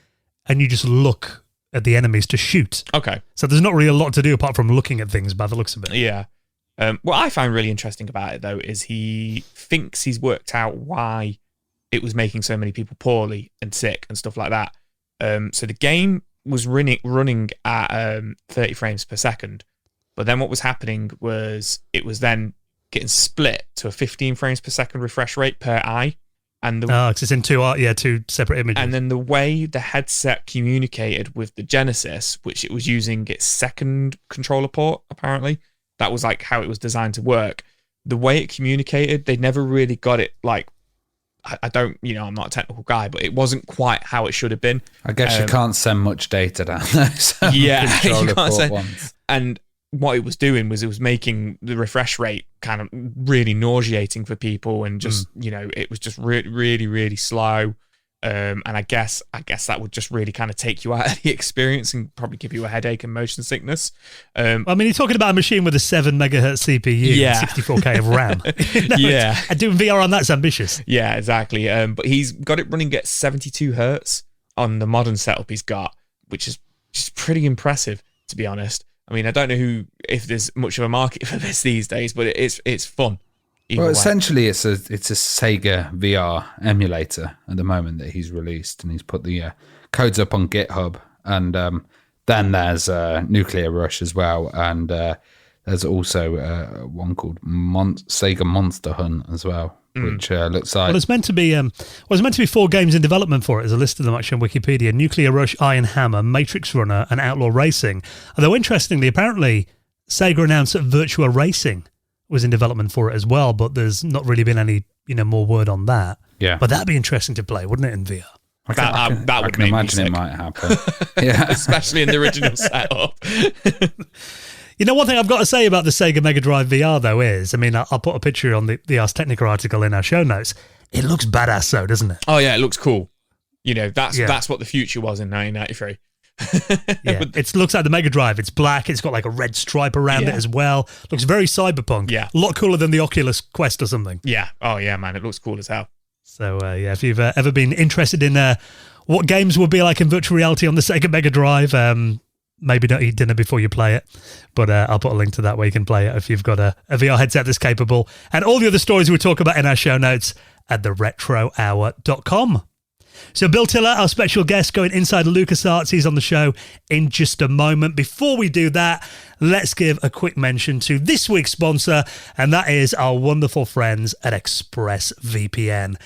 and you just look at the enemies to shoot. Okay. So there's not really a lot to do apart from looking at things by the looks of it. Yeah. What I find really interesting about it, though, is he thinks he's worked out why it was making so many people poorly and sick and stuff like that. So the game was running at 30 frames per second. But then what was happening was it was then getting split to a 15 frames per second refresh rate per eye. And because it's in two separate images. And then the way the headset communicated with the Genesis, which it was using its second controller port, apparently, that was like how it was designed to work. The way it communicated, they never really got it like, I don't, I'm not a technical guy, but it wasn't quite how it should have been. I guess you can't send much data down those you can't send. ones. And what it was doing was it was making the refresh rate kind of really nauseating for people, and just it was just really, really slow. And I guess that would just really kind of take you out of the experience and probably give you a headache and motion sickness. I mean, you're talking about a machine with a 7 megahertz CPU and 64K of RAM. And doing VR on that's ambitious. Yeah, exactly. But he's got it running at 72 hertz on the modern setup he's got, which is just pretty impressive, to be honest. I mean, I don't know if there's much of a market for this these days, but it's fun. Well, essentially, it's a Sega VR emulator at the moment that he's released, and he's put the codes up on GitHub. And then there's Nuclear Rush as well, and there's also one called Sega Monster Hunt as well, which looks like. Well, it's meant to be 4 games in development for it. There's a list of them actually on Wikipedia: Nuclear Rush, Iron Hammer, Matrix Runner, and Outlaw Racing. Although interestingly, apparently Sega announced that Virtua Racing was in development for it as well, but there's not really been any more word on that. Yeah, but that'd be interesting to play, wouldn't it, in VR? That would make me sick. It might happen. Yeah, especially in the original setup. One thing I've got to say about the Sega Mega Drive VR though is, I mean, I'll put a picture on the Ars Technica article in our show notes. It looks badass, though, doesn't it? Oh yeah, it looks cool. That's what the future was in 1993. It looks like the Mega Drive. It's black. It's got like a red stripe around it as well. Looks very cyberpunk. Yeah, a lot cooler than the Oculus Quest or something. Yeah. Oh yeah, man, it looks cool as hell. So if you've ever been interested in what games would be like in virtual reality on the Sega Mega Drive, maybe don't eat dinner before you play it. But I'll put a link to that where you can play it if you've got a VR headset that's capable. And all the other stories we talk about in our show notes at theretrohour.com. So Bill Tiller, our special guest, going inside LucasArts, he's on the show in just a moment. Before we do that, let's give a quick mention to this week's sponsor, and that is our wonderful friends at ExpressVPN.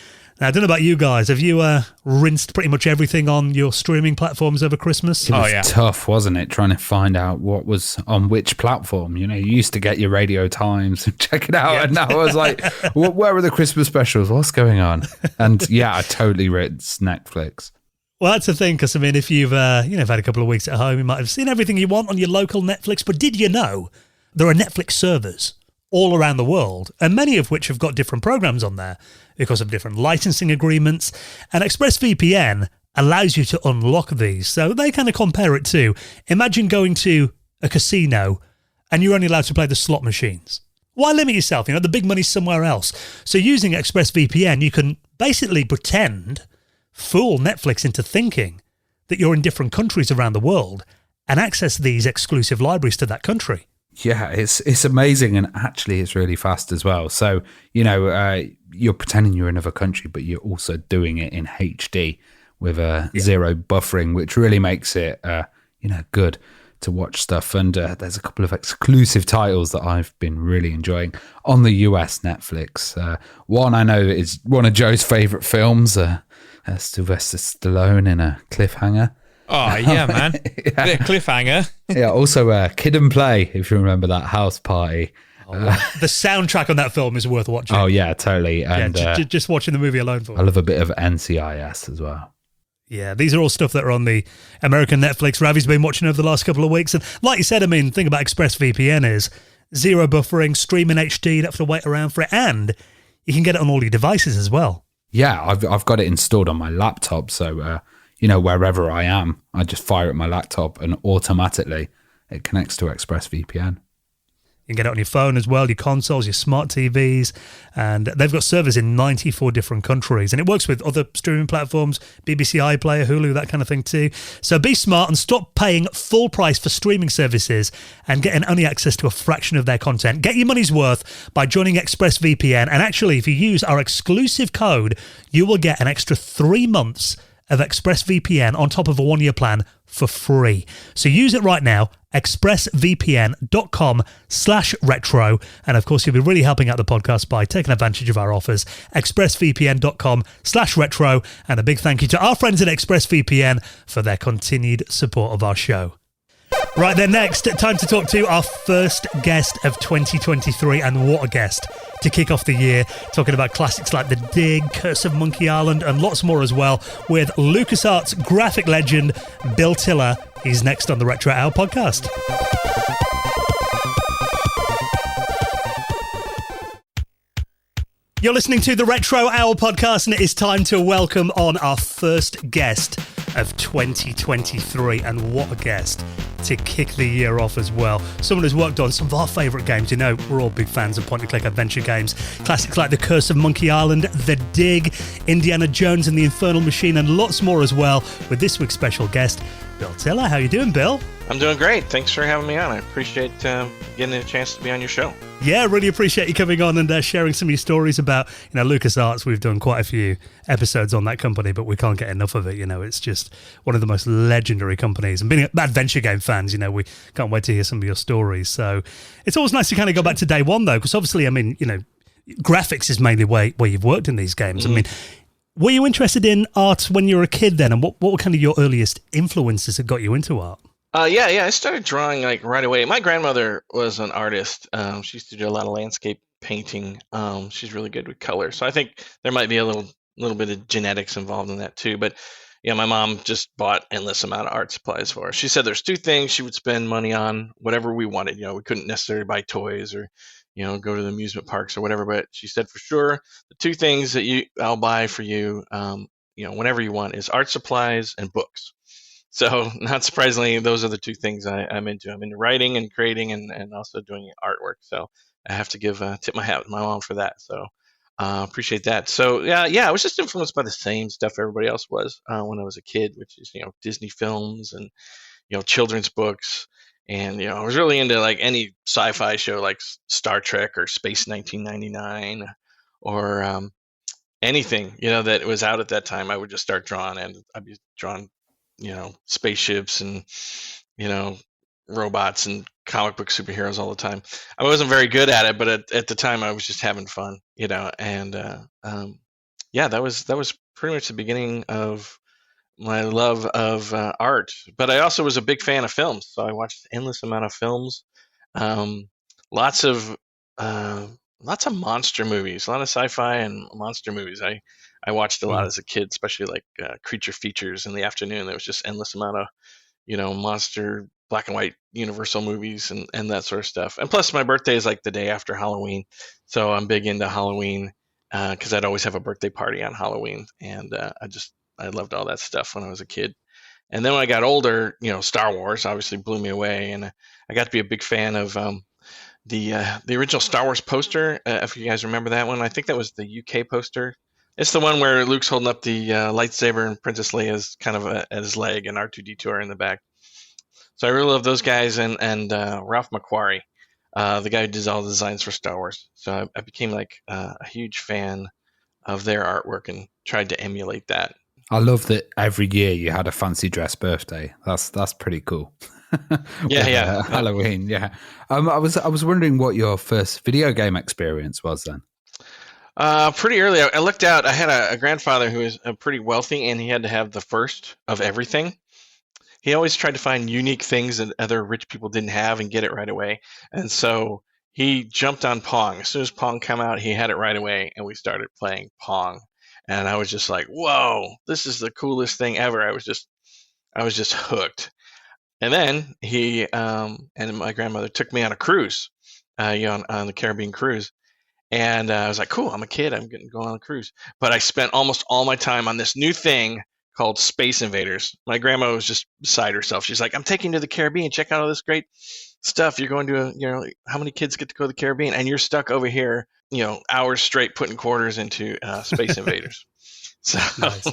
Now, I don't know about you guys. Have you rinsed pretty much everything on your streaming platforms over Christmas? It was tough, wasn't it? Trying to find out what was on which platform. You used to get your Radio Times and check it out. Yeah. And now I was like, where are the Christmas specials? What's going on? And I totally rinsed Netflix. Well, that's the thing, because, I mean, if you've had a couple of weeks at home, you might have seen everything you want on your local Netflix. But did you know there are Netflix servers all around the world, and many of which have got different programs on there because of different licensing agreements, and ExpressVPN allows you to unlock these. So they kind of compare it to, imagine going to a casino and you're only allowed to play the slot machines. Why limit yourself? The big money's somewhere else. So using ExpressVPN, you can basically fool Netflix into thinking that you're in different countries around the world and access these exclusive libraries to that country. Yeah, it's amazing, and actually it's really fast as well. So, you're pretending you're in another country, but you're also doing it in HD with zero buffering, which really makes it, good to watch stuff. And there's a couple of exclusive titles that I've been really enjoying on the US Netflix. One I know is one of Joe's favourite films, Sylvester Stallone in a cliffhanger. Oh, yeah, man. Bit of cliffhanger. Yeah, also Kid and Play, if you remember that house party. The soundtrack on that film is worth watching. Oh, yeah, totally. And just watching the movie alone for it. I love a bit of NCIS as well. Yeah, these are all stuff that are on the American Netflix Ravi's been watching over the last couple of weeks. And like you said, I mean, the thing about ExpressVPN is zero buffering, streaming HD, you don't have to wait around for it, and you can get it on all your devices as well. Yeah, I've got it installed on my laptop, so... wherever I am, I just fire up my laptop and automatically it connects to ExpressVPN. You can get it on your phone as well, your consoles, your smart TVs, and they've got servers in 94 different countries, and it works with other streaming platforms, BBC iPlayer, Hulu, that kind of thing too. So be smart and stop paying full price for streaming services and getting only access to a fraction of their content. Get your money's worth by joining ExpressVPN, and actually, if you use our exclusive code, you will get an extra 3 months of ExpressVPN on top of a 1-year plan for free. So use it right now, expressvpn.com/retro. And of course, you'll be really helping out the podcast by taking advantage of our offers. expressvpn.com/retro. And a big thank you to our friends at ExpressVPN for their continued support of our show. Right then, next, time to talk to our first guest of 2023, and what a guest to kick off the year, talking about classics like The Dig, Curse of Monkey Island, and lots more as well, with LucasArts graphic legend Bill Tiller. He's next on the Retro Hour podcast. You're listening to the Retro Hour podcast, and it is time to welcome on our first guest of 2023. And what a guest to kick the year off as well. Someone who's worked on some of our favourite games. You know, we're all big fans of point-and-click adventure games. Classics like The Curse of Monkey Island, The Dig, Indiana Jones and the Infernal Machine, and lots more as well, with this week's special guest, Bill Tiller. How you doing, Bill? I'm doing great. Thanks for having me on. I appreciate getting a chance to be on your show. Yeah, really appreciate you coming on and sharing some of your stories about, LucasArts. We've done quite a few episodes on that company, but we can't get enough of it. It's just one of the most legendary companies. And being adventure game fans, we can't wait to hear some of your stories. So it's always nice to kind of go back to day one, though, because obviously, graphics is mainly where you've worked in these games. Were you interested in art when you were a kid then? And what were kind of your earliest influences that got you into art? Yeah. I started drawing right away. My grandmother was an artist. She used to do a lot of landscape painting. She's really good with color. So I think there might be a little bit of genetics involved in that too. But my mom just bought endless amount of art supplies for us. She said there's two things she would spend money on, whatever we wanted. We couldn't necessarily buy toys or go to the amusement parks or whatever. But she said for sure the two things that I'll buy for you, whenever you want, is art supplies and books. So not surprisingly, those are the two things I'm into. I'm into writing and creating and also doing artwork. So I have to tip my hat to my mom for that. So appreciate that. So yeah, I was just influenced by the same stuff everybody else was when I was a kid, which is, Disney films and, children's books. And, I was really into like any sci-fi show like Star Trek or Space 1999 or anything, that was out at that time. I would just start drawing, and I'd be drawing spaceships and, robots and comic book superheroes all the time. I wasn't very good at it, but at the time I was just having fun, and that was pretty much the beginning of my love of art. But I also was a big fan of films. So I watched an endless amount of films, lots of monster movies, a lot of sci-fi and monster movies. I watched a lot as a kid, especially like creature features in the afternoon. There was just endless amount of, monster black and white Universal movies and that sort of stuff. And plus my birthday is like the day after Halloween. So I'm big into Halloween because I'd always have a birthday party on Halloween. And I loved all that stuff when I was a kid. And then when I got older, Star Wars obviously blew me away. And I got to be a big fan of the original Star Wars poster. If you guys remember that one, I think that was the UK poster. It's the one where Luke's holding up the lightsaber and Princess Leia's kind of at his leg and R2-D2 are in the back. So I really love those guys and Ralph McQuarrie, the guy who does all the designs for Star Wars. So I became like a huge fan of their artwork and tried to emulate that. I love that every year you had a fancy dress birthday. That's pretty cool. Yeah. Halloween, yeah. I was wondering what your first video game experience was then. Pretty early. I looked out. I had a grandfather who was pretty wealthy, and he had to have the first of everything. He always tried to find unique things that other rich people didn't have and get it right away. And so he jumped on Pong. As soon as Pong came out, he had it right away, and we started playing Pong. And I was just like, whoa, this is the coolest thing ever. I was just hooked. And then he and my grandmother took me on a cruise, on the Caribbean cruise. And I was like, cool, I'm a kid. I'm going to go on a cruise. But I spent almost all my time on this new thing called Space Invaders. My grandma was just beside herself. She's like, I'm taking you to the Caribbean. Check out all this great stuff. You're going to, how many kids get to go to the Caribbean? And you're stuck over here, hours straight putting quarters into Space Invaders. So nice.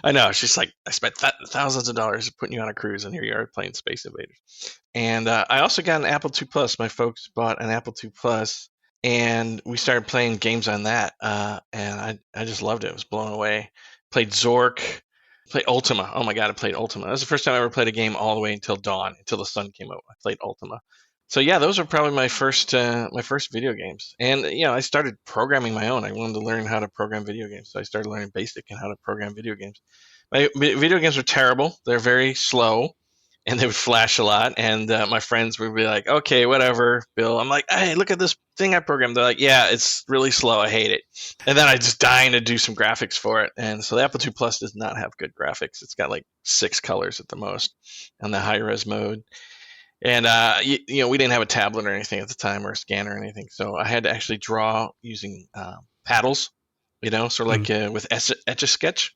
I know. She's like, I spent thousands of dollars putting you on a cruise, and here you are playing Space Invaders. And I also got an Apple II Plus. My folks bought an Apple II Plus. And we started playing games on that, and I just loved it. I was blown away. Played Zork, played Ultima. Oh my God, I played Ultima. That was the first time I ever played a game all the way until dawn, until the sun came out. I played Ultima. So yeah, those are probably my first video games. And I started programming my own. I wanted to learn how to program video games, so I started learning BASIC and how to program video games. My video games are terrible. They're very slow. And they would flash a lot, and my friends would be like, okay, whatever, Bill. I'm like, hey, look at this thing I programmed. They're like, yeah, it's really slow. I hate it. And then I just dying to do some graphics for it. And so the Apple II Plus does not have good graphics. It's got like 6 colors at the most on the high-res mode. And, we didn't have a tablet or anything at the time or a scanner or anything. So I had to actually draw using paddles, sort of like with Etch-a-Sketch.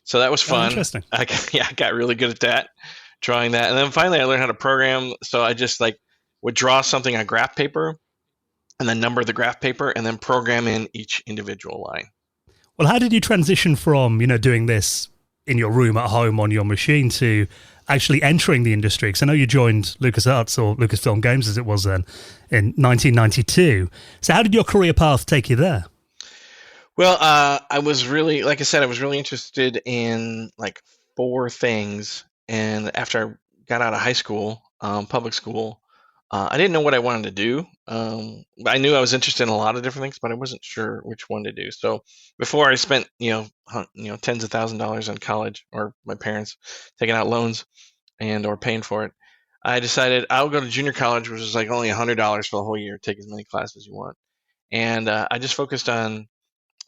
So that was fun. Interesting. I got really good at that, drawing that. And then finally I learned how to program. So I just would draw something on graph paper and then number the graph paper and then program in each individual line. Well, how did you transition from, doing this in your room at home on your machine to actually entering the industry? Because I know you joined LucasArts, or Lucasfilm Games as it was then, in 1992. So how did your career path take you there? Well, I was really, like I said, I was really interested in 4 things. And after I got out of high school, public school, I didn't know what I wanted to do. I knew I was interested in a lot of different things, but I wasn't sure which one to do. So before I spent, tens of thousands of dollars on college, or my parents taking out loans or paying for it, I decided I'll go to junior college, which is only $100 for the whole year. Take as many classes as you want. And I just focused on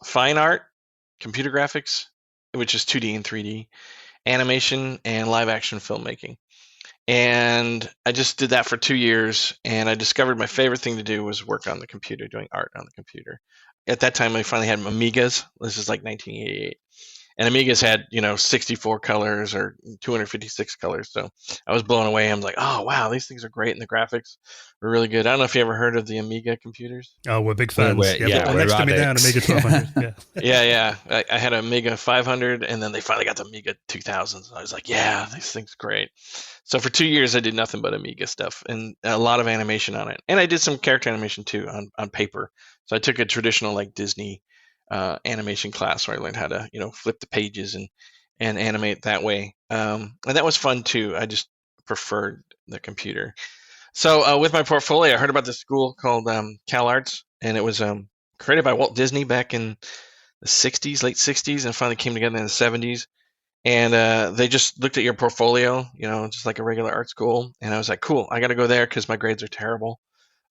fine art, computer graphics, which is 2D and 3D, animation, and live action filmmaking. And I just did that for 2 years, and I discovered my favorite thing to do was work on the computer, doing art on the computer. At that time, I finally had Amigas. This is 1988. And Amigas had, 64 colors or 256 colors. So I was blown away. I'm like, oh, wow, these things are great. And the graphics were really good. I don't know if you ever heard of the Amiga computers. Oh, we're big fans. We're next to me down, Amiga 1200. Yeah. I had an Amiga 500, and then they finally got the Amiga 2000. So I was like, yeah, these things are great. So for 2 years, I did nothing but Amiga stuff and a lot of animation on it. And I did some character animation, too, on paper. So I took a traditional, Disney animation class where I learned how to, flip the pages and animate that way. And that was fun too. I just preferred the computer. So with my portfolio, I heard about this school called CalArts, and it was created by Walt Disney back in the 60s, late 60s, and finally came together in the 70s. And they just looked at your portfolio, just like a regular art school. And I was like, cool, I got to go there because my grades are terrible.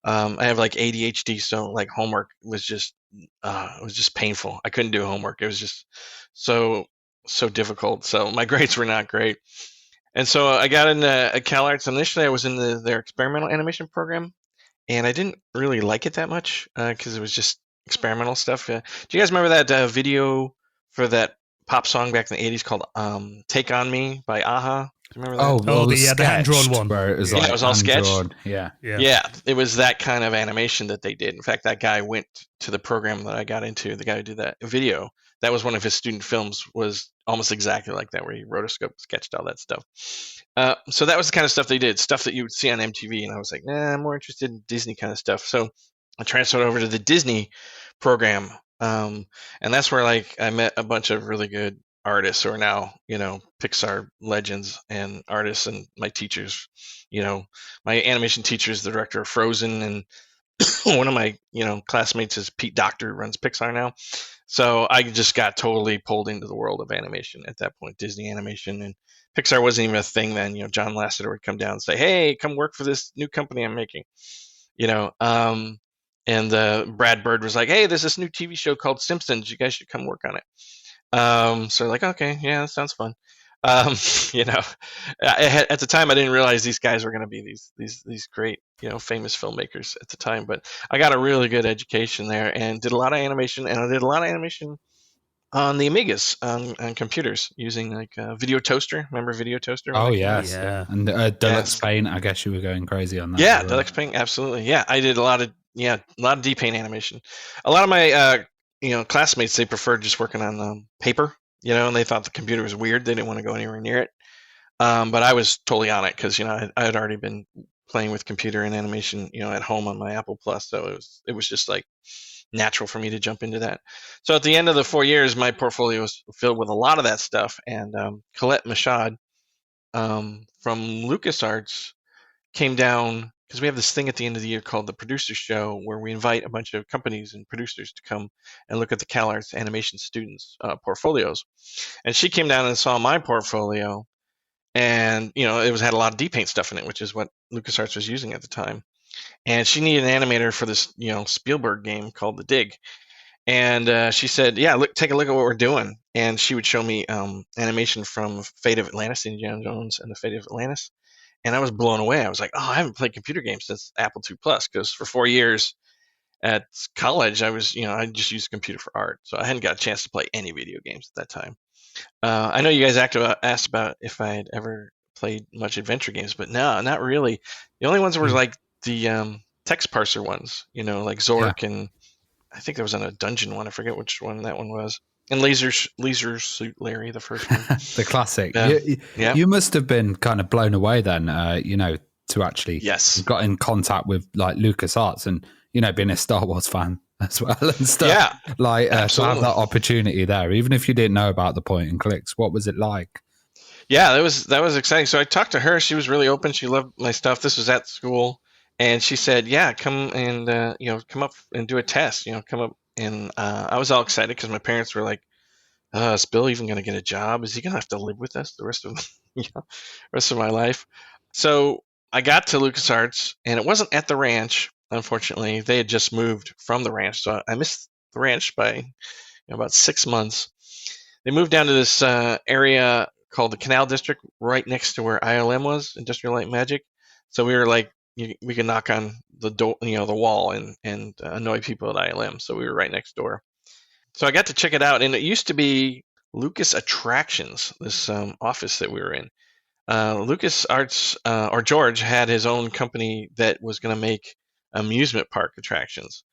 I have ADHD, so homework was just it was just painful. I couldn't do homework. It was just so difficult. So my grades were not great. And so I got into CalArts. Initially, I was in their experimental animation program, and I didn't really like it that much because it was just experimental stuff. Do you guys remember that video for that pop song back in the 80s called "Take on Me" by Aha? Do you remember that? The hand-drawn one. Where it was it was all sketched. Yeah, it was that kind of animation that they did. In fact, that guy went to the program that I got into. The guy who did that video, that was one of his student films, was almost exactly like that, where he rotoscoped, sketched all that stuff. So that was the kind of stuff they did, stuff that you would see on MTV. And I was like, nah, I'm more interested in Disney kind of stuff. So I transferred over to the Disney program. And that's where I met a bunch of really good artists who are now, Pixar legends and artists, and my teachers. My animation teacher is the director of Frozen, and one of my, classmates is Pete Docter, who runs Pixar now. So I just got totally pulled into the world of animation at that point, Disney animation. And Pixar wasn't even a thing then. John Lasseter would come down and say, hey, come work for this new company I'm making. And Brad Bird was like, hey, there's this new TV show called Simpsons. You guys should come work on it. So okay, yeah, that sounds fun. At the time I didn't realize these guys were going to be these great, famous filmmakers at the time, but I got a really good education there and did a lot of animation, and I did a lot of animation on the Amigas on computers using Video Toaster. Remember Video Toaster? Oh yes. Yeah. And Deluxe Paint, I guess you were going crazy on that. Yeah, Deluxe Paint, absolutely. Yeah, I did a lot of D-Paint animation. A lot of my classmates, they preferred just working on paper, and they thought the computer was weird. They didn't want to go anywhere near it. But I was totally on it because, I had already been playing with computer and animation, at home on my Apple Plus. So it was just natural for me to jump into that. So at the end of the 4 years, my portfolio was filled with a lot of that stuff. And Colette Machad from LucasArts came down, because we have this thing at the end of the year called the Producer Show, where we invite a bunch of companies and producers to come and look at the CalArts animation students' portfolios. And she came down and saw my portfolio, and it had a lot of D-Paint stuff in it, which is what LucasArts was using at the time. And she needed an animator for this Spielberg game called The Dig. And she said, yeah, take a look at what we're doing. And she would show me animation from Fate of Atlantis, Indiana Jones and the Fate of Atlantis. And I was blown away. I was like, oh, I haven't played computer games since Apple II Plus, because for 4 years at college, I just used a computer for art, so I hadn't got a chance to play any video games at that time. I know you guys asked about if I had ever played much adventure games, but no, not really. The only ones were like the text parser ones, like Zork, and I think there was a dungeon one. I forget which one that one was. And Leisure Suit Larry, the first one. The classic. Yeah. You must have been kind of blown away then, to actually got in contact with like LucasArts and, being a Star Wars fan as well and stuff. Yeah. Like to have that opportunity there, even if you didn't know about the point and clicks, what was it like? Yeah, that was exciting. So I talked to her. She was really open. She loved my stuff. This was at school. And she said, yeah, come and, come up and do a test, come up. And I was all excited because my parents were like, is Bill even going to get a job? Is he going to have to live with us the rest of my life? So I got to LucasArts, and it wasn't at the ranch, unfortunately. They had just moved from the ranch. So I missed the ranch by about 6 months. They moved down to this area called the Canal District right next to where ILM was, Industrial Light and Magic. So we were like, we could knock on the door, the wall, and annoy people at ILM. So we were right next door. So I got to check it out, and it used to be Lucas Attractions, this office that we were in. LucasArts, or George, had his own company that was going to make amusement park attractions.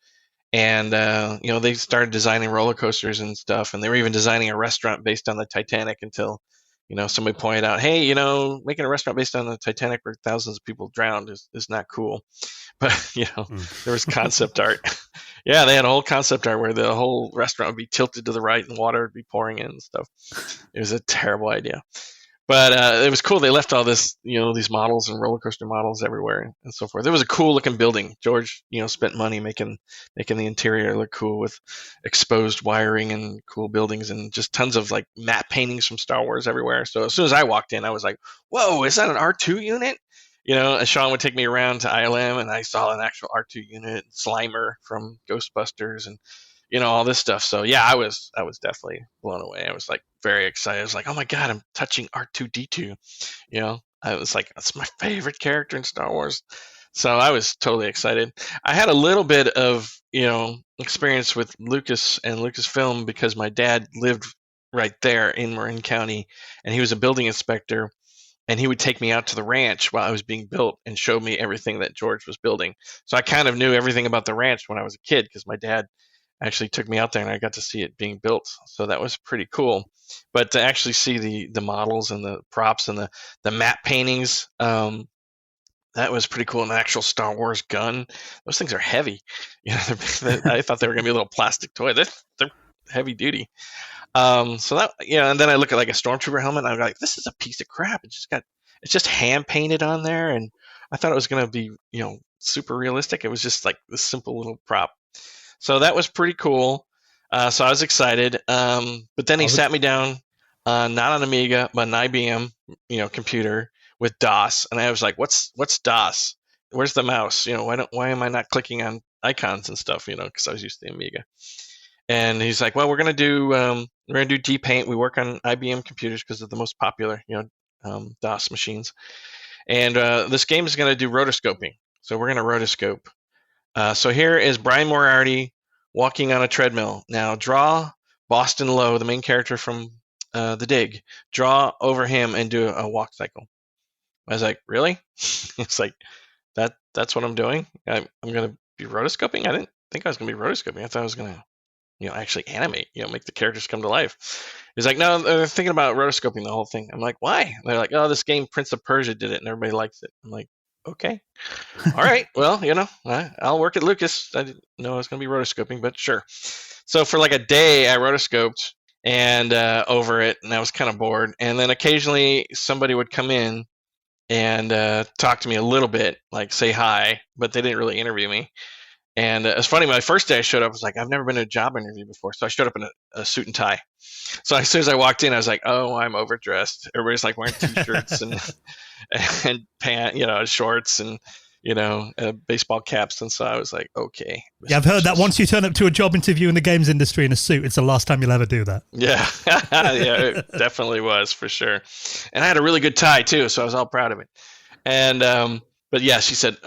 And, they started designing roller coasters and stuff, and they were even designing a restaurant based on the Titanic until, somebody pointed out, hey, making a restaurant based on the Titanic where thousands of people drowned is not cool. But, there was concept art. Yeah, they had a whole concept art where the whole restaurant would be tilted to the right and water would be pouring in and stuff. It was a terrible idea. But it was cool. They left all this, these models and roller coaster models everywhere and so forth. It was a cool looking building. George, spent money making the interior look cool with exposed wiring and cool buildings and just tons of like matte paintings from Star Wars everywhere. So as soon as I walked in, I was like, whoa, is that an R2 unit? Sean would take me around to ILM, and I saw an actual R2 unit, Slimer from Ghostbusters, and all this stuff. So yeah, I was definitely blown away. I was like very excited. I was like, oh my god, I'm touching R2D2. I was like, that's my favorite character in Star Wars. So I was totally excited. I had a little bit of experience with Lucas and Lucasfilm because my dad lived right there in Marin County, and he was a building inspector. And he would take me out to the ranch while I was being built and show me everything that George was building. So I kind of knew everything about the ranch when I was a kid because my dad actually took me out there and I got to see it being built. So that was pretty cool. But to actually see the models and the props and the matte paintings, that was pretty cool. An actual Star Wars gun. Those things are heavy. I thought they were going to be a little plastic toy. They're heavy duty. So that, and then I look at like a stormtrooper helmet and I'm like, this is a piece of crap. It's just hand painted on there. And I thought it was going to be, super realistic. It was just like this simple little prop. So that was pretty cool. So I was excited. But then he sat me down, not on Amiga, but an IBM, computer with DOS. And I was like, what's DOS? Where's the mouse? Why am I not clicking on icons and stuff? Cause I was used to the Amiga. And he's like, well, we're going to do D-Paint. We work on IBM computers because they're the most popular, DOS machines. And this game is going to do rotoscoping. So we're going to rotoscope. So here is Brian Moriarty walking on a treadmill. Now draw Boston Lowe, the main character from The Dig. Draw over him and do a walk cycle. I was like, really? It's like, that's what I'm doing? I'm going to be rotoscoping? I didn't think I was going to be rotoscoping. I thought I was going to actually animate, make the characters come to life. He's like, no, they're thinking about rotoscoping the whole thing. I'm like, why? And they're like, oh, this game Prince of Persia did it and everybody likes it. I'm like, okay. All right. Well, I'll work at Lucas. I didn't know I was going to be rotoscoping, but sure. So for like a day, I rotoscoped and over it, and I was kind of bored. And then occasionally somebody would come in and talk to me a little bit, like say hi, but they didn't really interview me. And it's funny, my first day I showed up, I was like, I've never been to a job interview before. So I showed up in a suit and tie. So as soon as I walked in, I was like, oh, I'm overdressed. Everybody's like wearing T-shirts and pants, shorts and, baseball caps. And so I was like, okay. Yeah, I've heard that once you turn up to a job interview in the games industry in a suit, it's the last time you'll ever do that. Yeah, yeah, it definitely was for sure. And I had a really good tie too, so I was all proud of it. And But yeah, she said,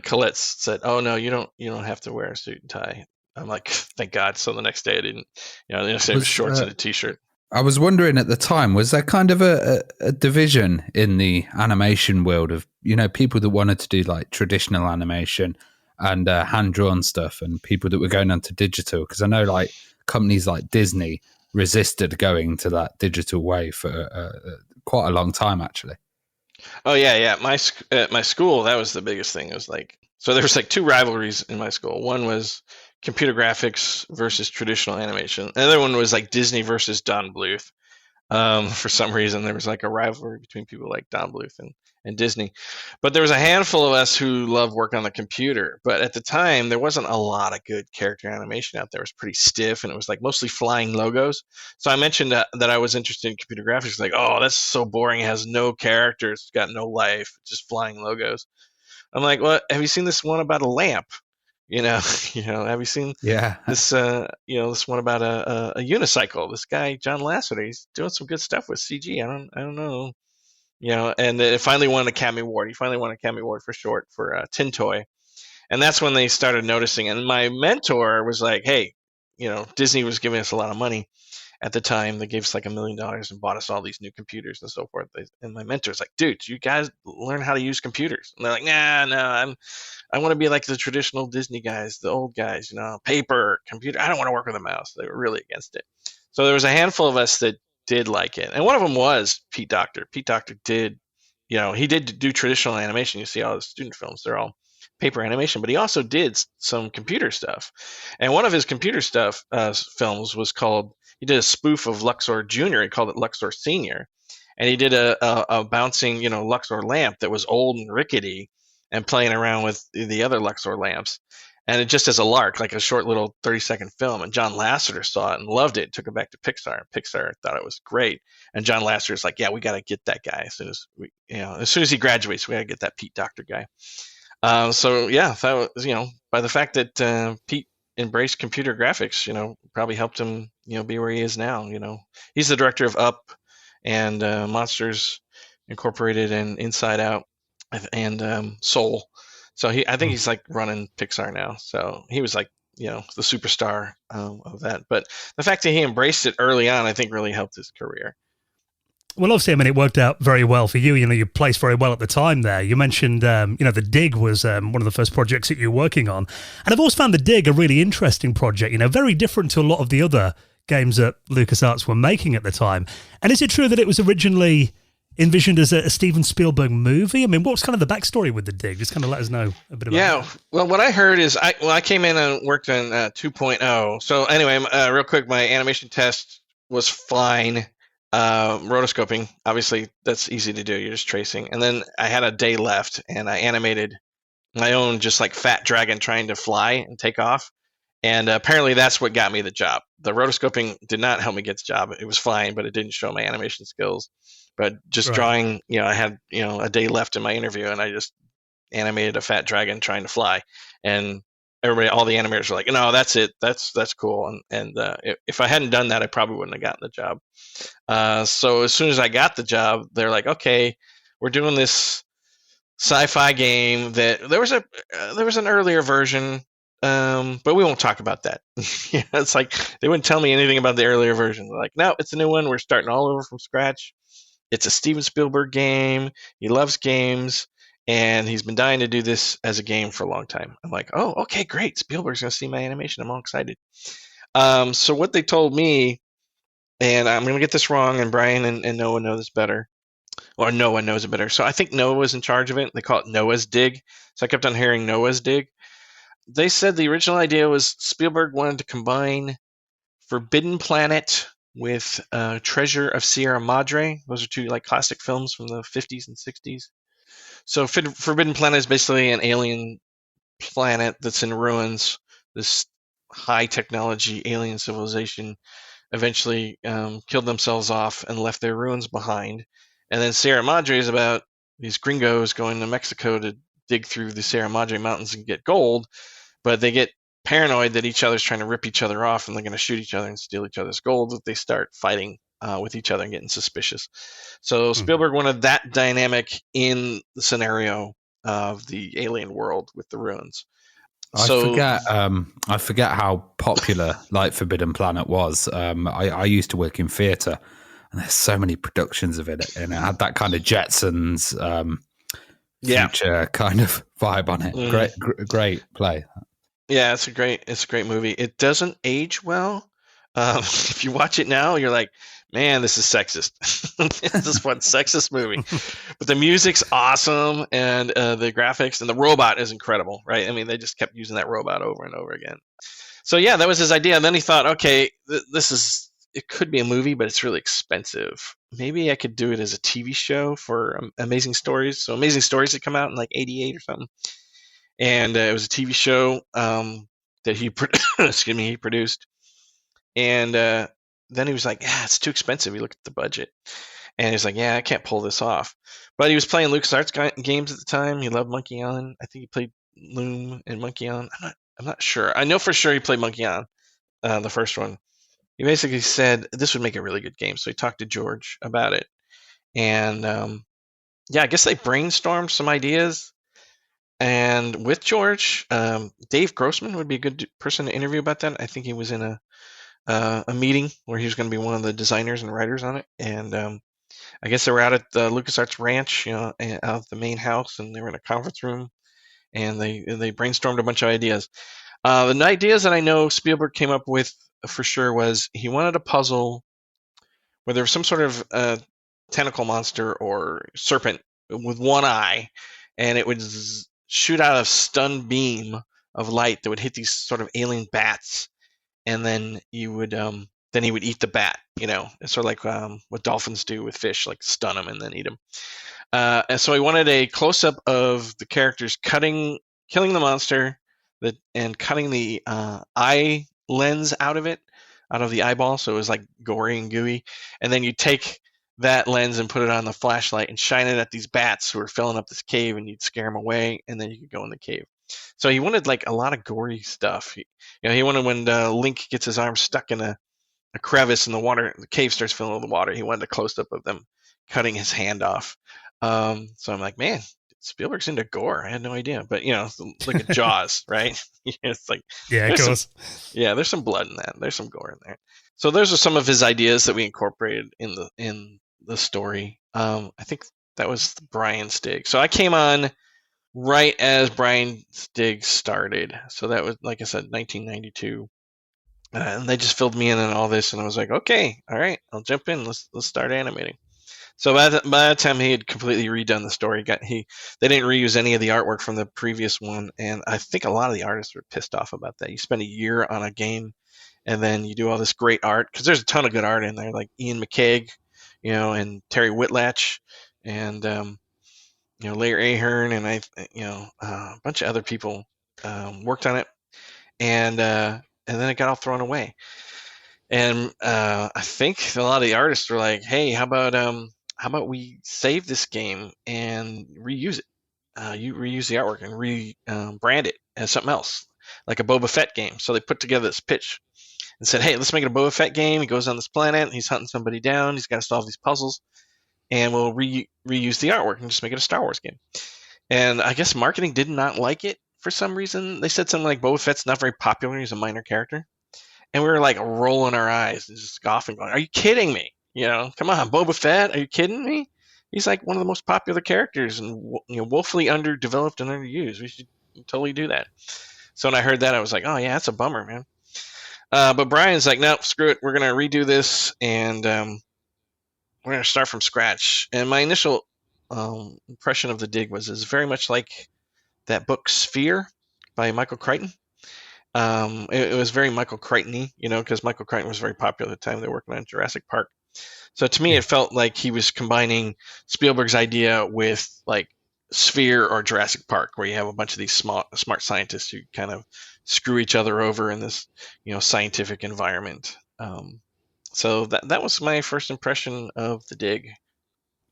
Colette said, "Oh no, you don't have to wear a suit and tie." I'm like, thank God. So the next day I didn't, the next day it was shorts and a t-shirt. I was wondering at the time, was there kind of a division in the animation world of, people that wanted to do like traditional animation and hand-drawn stuff and people that were going onto digital? Because I know like companies like Disney resisted going to that digital way for quite a long time, actually. Oh yeah. At my school, that was the biggest thing. It was like, so there was like two rivalries in my school. One was computer graphics versus traditional animation. The other one was like Disney versus Don Bluth. For some reason, there was like a rivalry between people like Don Bluth and Disney. But there was a handful of us who loved work on the computer. But at the time, there wasn't a lot of good character animation out there. It was pretty stiff, and it was like mostly flying logos. So I mentioned that I was interested in computer graphics. Like, oh, that's so boring. It has no characters. It's got no life. Just flying logos. I'm like, well, have you seen this one about a lamp? Have you seen this? This one about a unicycle. This guy John Lasseter, he's doing some good stuff with CG. I don't know. And it finally won an Academy Award. He finally won an Academy Award for short for Tin Toy, and that's when they started noticing. And my mentor was like, "Hey, Disney was giving us a lot of money at the time. They gave us like $1 million and bought us all these new computers and so forth." And my mentor's like, "Dude, you guys learn how to use computers." And they're like, "Nah, I want to be like the traditional Disney guys, the old guys, paper, computer. I don't want to work with a mouse." They were really against it. So there was a handful of us that did like it. And one of them was Pete Docter. Pete Docter did, he did do traditional animation. You see all the student films, they're all paper animation, but he also did some computer stuff. And one of his computer stuff films was called, he did a spoof of Luxor Jr. He called it Luxor Senior. And he did a bouncing, Luxor lamp that was old and rickety and playing around with the other Luxor lamps. And it just as a lark, like a short little 30-second film. And John Lasseter saw it and loved it. Took it back to Pixar. Pixar thought it was great. And John Lasseter's like, "Yeah, we got to get that guy as soon as he graduates. We got to get that Pete Docter guy." So yeah, that was, by the fact that Pete embraced computer graphics, probably helped him, be where he is now. He's the director of Up and Monsters Incorporated and Inside Out and Soul. So I think he's like running Pixar now. So he was like, the superstar of that. But the fact that he embraced it early on, I think really helped his career. Well, obviously, it worked out very well for you. You placed very well at the time there. You mentioned, The Dig was one of the first projects that you were working on. And I've always found The Dig a really interesting project, very different to a lot of the other games that LucasArts were making at the time. And is it true that it was originally envisioned as a Steven Spielberg movie? What's kind of the backstory with The Dig? Just kind of let us know a bit about that. Well, what I heard is I came in and worked on 2.0. So anyway, real quick, my animation test was fine. Rotoscoping, obviously, that's easy to do. You're just tracing. And then I had a day left, and I animated my own just like fat dragon trying to fly and take off. And apparently that's what got me the job. The rotoscoping did not help me get the job. It was fine, but it didn't show my animation skills. But just drawing, I had, a day left in my interview, and I just animated a fat dragon trying to fly. And all the animators were like, "No, that's it. That's cool." And if I hadn't done that, I probably wouldn't have gotten the job. So as soon as I got the job, they're like, "Okay, we're doing this sci-fi game that there was an earlier version, but we won't talk about that." It's like they wouldn't tell me anything about the earlier version. They're like, "No, it's a new one. We're starting all over from scratch. It's a Steven Spielberg game. He loves games, and he's been dying to do this as a game for a long time." I'm like, "Oh, okay, great. Spielberg's going to see my animation. I'm all excited." So what they told me, and I'm going to get this wrong, and Brian and Noah know this better, or Noah knows it better. So I think Noah was in charge of it. They call it Noah's Dig. So I kept on hearing Noah's Dig. They said the original idea was Spielberg wanted to combine Forbidden Planet with Treasure of Sierra Madre. Those are two like classic films from the 50s and 60s. So Forbidden Planet is basically an alien planet that's in ruins. This high technology alien civilization eventually killed themselves off and left their ruins behind. And then Sierra Madre is about these gringos going to Mexico to dig through the Sierra Madre mountains and get gold, but they get paranoid that each other's trying to rip each other off and they're going to shoot each other and steal each other's gold, that they start fighting with each other and getting suspicious. So Spielberg wanted that dynamic in the scenario of the alien world with the ruins. I forget how popular like Forbidden Planet was. I used to work in theatre, and there's so many productions of it, and it had that kind of Jetsons future kind of vibe on it. Great play. Yeah, it's a great movie. It doesn't age well. If you watch it now, you're like, man, this is sexist. This is one sexist movie. But the music's awesome, and the graphics and the robot is incredible, right? I mean, they just kept using that robot over and over again. So yeah, that was his idea. And then he thought, okay, it could be a movie, but it's really expensive. Maybe I could do it as a TV show for Amazing Stories. So Amazing Stories had come out in like '88 or something. And it was a TV show that he produced. And then he was like, yeah, it's too expensive. He looked at the budget. And he was like, yeah, I can't pull this off. But he was playing LucasArts games at the time. He loved Monkey Island. I think he played Loom and Monkey Island. I'm not sure. I know for sure he played Monkey Island, the first one. He basically said this would make a really good game. So he talked to George about it. And I guess they brainstormed some ideas. And with George, Dave Grossman would be a good person to interview about that. I think he was in a meeting where he was going to be one of the designers and writers on it. And I guess they were out at the LucasArts ranch, out of the main house, and they were in a conference room, and they brainstormed a bunch of ideas. The ideas that I know Spielberg came up with for sure was he wanted a puzzle where there was some sort of tentacle monster or serpent with one eye, and it would shoot out a stun beam of light that would hit these sort of alien bats, and then he would eat the bat. It's sort of like what dolphins do with fish, like stun them and then eat them. And so he wanted a close-up of the characters killing the monster, and cutting the eye lens out of the eyeball, so it was like gory and gooey. And then you take that lens and put it on the flashlight and shine it at these bats who are filling up this cave, and you'd scare them away, and then you could go in the cave. So he wanted like a lot of gory stuff. He wanted when Link gets his arm stuck in a crevice in the water, the cave starts filling with water. He wanted a close up of them cutting his hand off. So I'm like, man, Spielberg's into gore. I had no idea, but like a Jaws, right? It's like, yeah, of course. Yeah, there's some blood in that. There's some gore in there. So those are some of his ideas that we incorporated in the story. I think that was Brian Stigg. So I came on right as Brian Stigg started. So that was, like I said, 1992. And they just filled me in on all this, and I was like, okay, all right, I'll jump in. Let's start animating. So by that time, he had completely redone the story. They didn't reuse any of the artwork from the previous one, and I think a lot of the artists were pissed off about that. You spend a year on a game, and then you do all this great art, because there's a ton of good art in there, like Ian McCaig, and Terry Whitlatch, and Larry Ahern, and a bunch of other people worked on it, and then it got all thrown away. And I think a lot of the artists were like, hey, how about we save this game and reuse it? You reuse the artwork and rebrand it as something else, like a Boba Fett game. So they put together this pitch and said, hey, let's make it a Boba Fett game. He goes on this planet, he's hunting somebody down, he's got to solve these puzzles, and we'll reuse the artwork and just make it a Star Wars game. And I guess marketing did not like it for some reason. They said something like Boba Fett's not very popular, he's a minor character. And we were like rolling our eyes and just scoffing, going, are you kidding me? Come on, Boba Fett, are you kidding me? He's like one of the most popular characters and woefully underdeveloped and underused. We should totally do that. So when I heard that, I was like, oh yeah, that's a bummer, man. But Brian's like, no, screw it. We're going to redo this, and we're going to start from scratch. And my initial impression of the dig was it's very much like that book Sphere by Michael Crichton. It was very Michael Crichton-y, because Michael Crichton was very popular at the time. They were working on Jurassic Park. So to me, it felt like he was combining Spielberg's idea with like Sphere or Jurassic Park, where you have a bunch of these smart scientists who kind of screw each other over in this, scientific environment. So that was my first impression of the dig.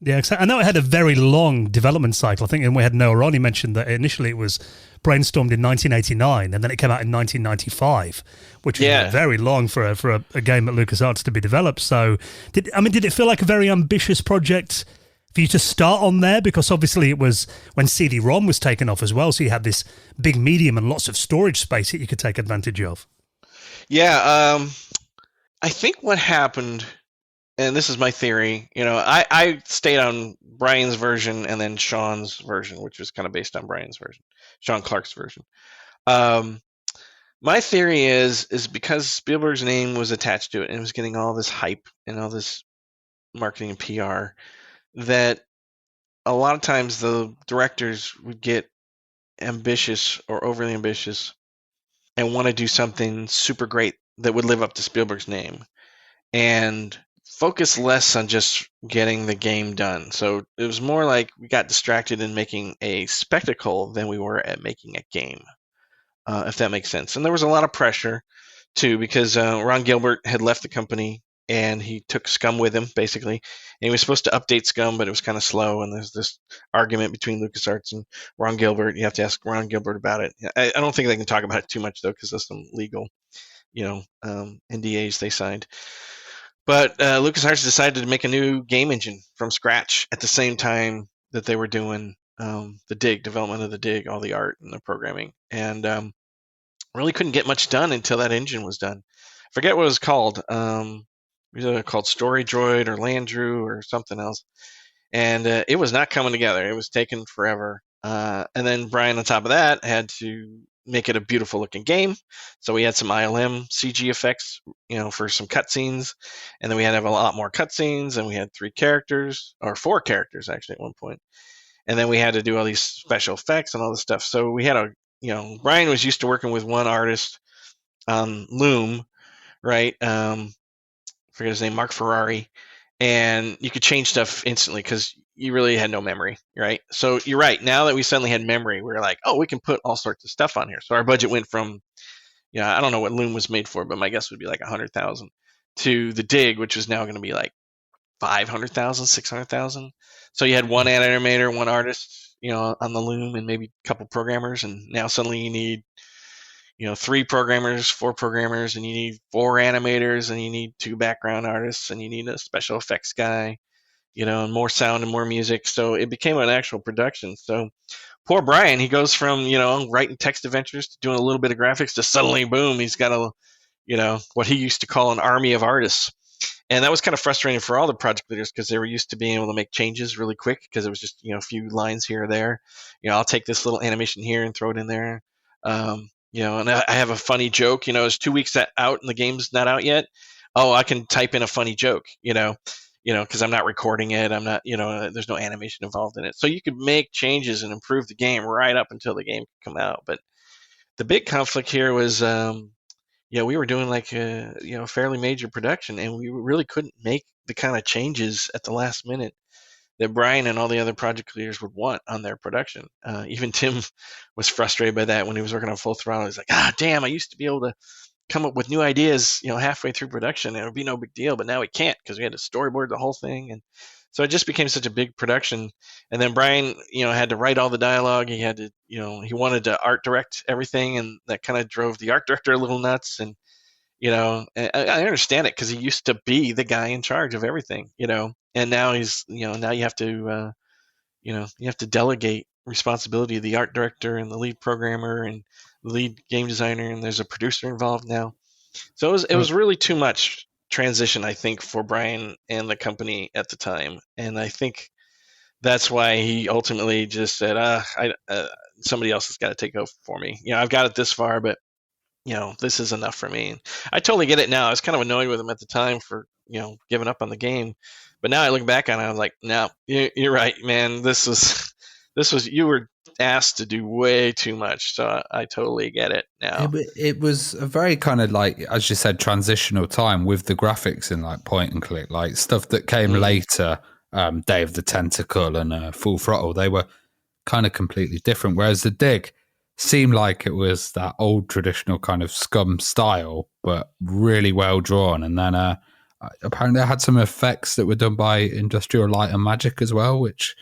Yeah, I know it had a very long development cycle. I think, and we had Noah Ronnie mentioned that initially it was brainstormed in 1989, and then it came out in 1995, which is very long for a game at LucasArts to be developed. So, did it feel like a very ambitious project for you to start on there? Because obviously it was when CD-ROM was taken off as well, so you had this big medium and lots of storage space that you could take advantage of. Yeah, I think what happened, and this is my theory, I stayed on Brian's version and then Sean's version, which was kind of based on Brian's version, Sean Clark's version. My theory is because Spielberg's name was attached to it and it was getting all this hype and all this marketing and PR, that a lot of times the directors would get ambitious or overly ambitious and want to do something super great that would live up to Spielberg's name and focus less on just getting the game done. So it was more like we got distracted in making a spectacle than we were at making a game, if that makes sense. And there was a lot of pressure too, because Ron Gilbert had left the company and he took Scum with him, basically. And he was supposed to update Scum, but it was kind of slow. And there's this argument between LucasArts and Ron Gilbert. You have to ask Ron Gilbert about it. I don't think they can talk about it too much, though, because there's some legal, NDAs they signed. But LucasArts decided to make a new game engine from scratch at the same time that they were doing the Dig, development of the Dig, all the art and the programming. And really couldn't get much done until that engine was done. I forget what it was called. It was called Story Droid or Landrew or something else. And it was not coming together. It was taking forever. And then Brian, on top of that, had to make it a beautiful looking game. So we had some ILM CG effects, for some cutscenes. And then we had to have a lot more cutscenes. And we had 4 characters, actually, at one point. And then we had to do all these special effects and all this stuff. So we had Brian was used to working with one artist, Loom, right? Forget his name, Mark Ferrari, and you could change stuff instantly because you really had no memory, right? So you're right. Now that we suddenly had memory, we were like, oh, we can put all sorts of stuff on here. So our budget went from, I don't know what Loom was made for, but my guess would be like 100,000 to the Dig, which was now going to be like 500,000, 600,000. So you had one animator, one artist, on the Loom, and maybe a couple programmers, and now suddenly you need 3 programmers, 4 programmers, and you need 4 animators, and you need 2 background artists, and you need a special effects guy, and more sound and more music. So it became an actual production. So poor Brian, he goes from, writing text adventures to doing a little bit of graphics to suddenly, boom, he's got what he used to call an army of artists. And that was kind of frustrating for all the project leaders because they were used to being able to make changes really quick because it was just, a few lines here or there. I'll take this little animation here and throw it in there. And I have a funny joke, it's 2 weeks out and the game's not out yet. Oh, I can type in a funny joke, because I'm not recording it. I'm not, there's no animation involved in it. So you could make changes and improve the game right up until the game could come out. But the big conflict here was, we were doing like a, fairly major production and we really couldn't make the kind of changes at the last minute that Brian and all the other project leaders would want on their production. Even Tim was frustrated by that when he was working on Full Throttle. He's like, damn, I used to be able to come up with new ideas, halfway through production and it would be no big deal, but now we can't because we had to storyboard the whole thing. And so it just became such a big production. And then Brian, had to write all the dialogue. He had to, he wanted to art direct everything, and that kind of drove the art director a little nuts. And I understand it because he used to be the guy in charge of everything, and now he's, now you have to, you have to delegate responsibility to the art director and the lead programmer and the lead game designer, and there's a producer involved now. So it was really too much transition, I think, for Brian and the company at the time, and I think that's why he ultimately just said, somebody else has got to take over for me. I've got it this far, but this is enough for me. And I totally get it now. I was kind of annoyed with him at the time for, giving up on the game. But now I look back on it, I'm like, no, you're right, man. This was, you were asked to do way too much. So I totally get it now. It was a very kind of like, as you said, transitional time with the graphics in like point and click, like stuff that came later, Day of the Tentacle and Full Throttle. They were kind of completely different. Whereas the Dig seemed like it was that old traditional kind of Scum style, but really well drawn. And then apparently I had some effects that were done by Industrial Light and Magic as well, which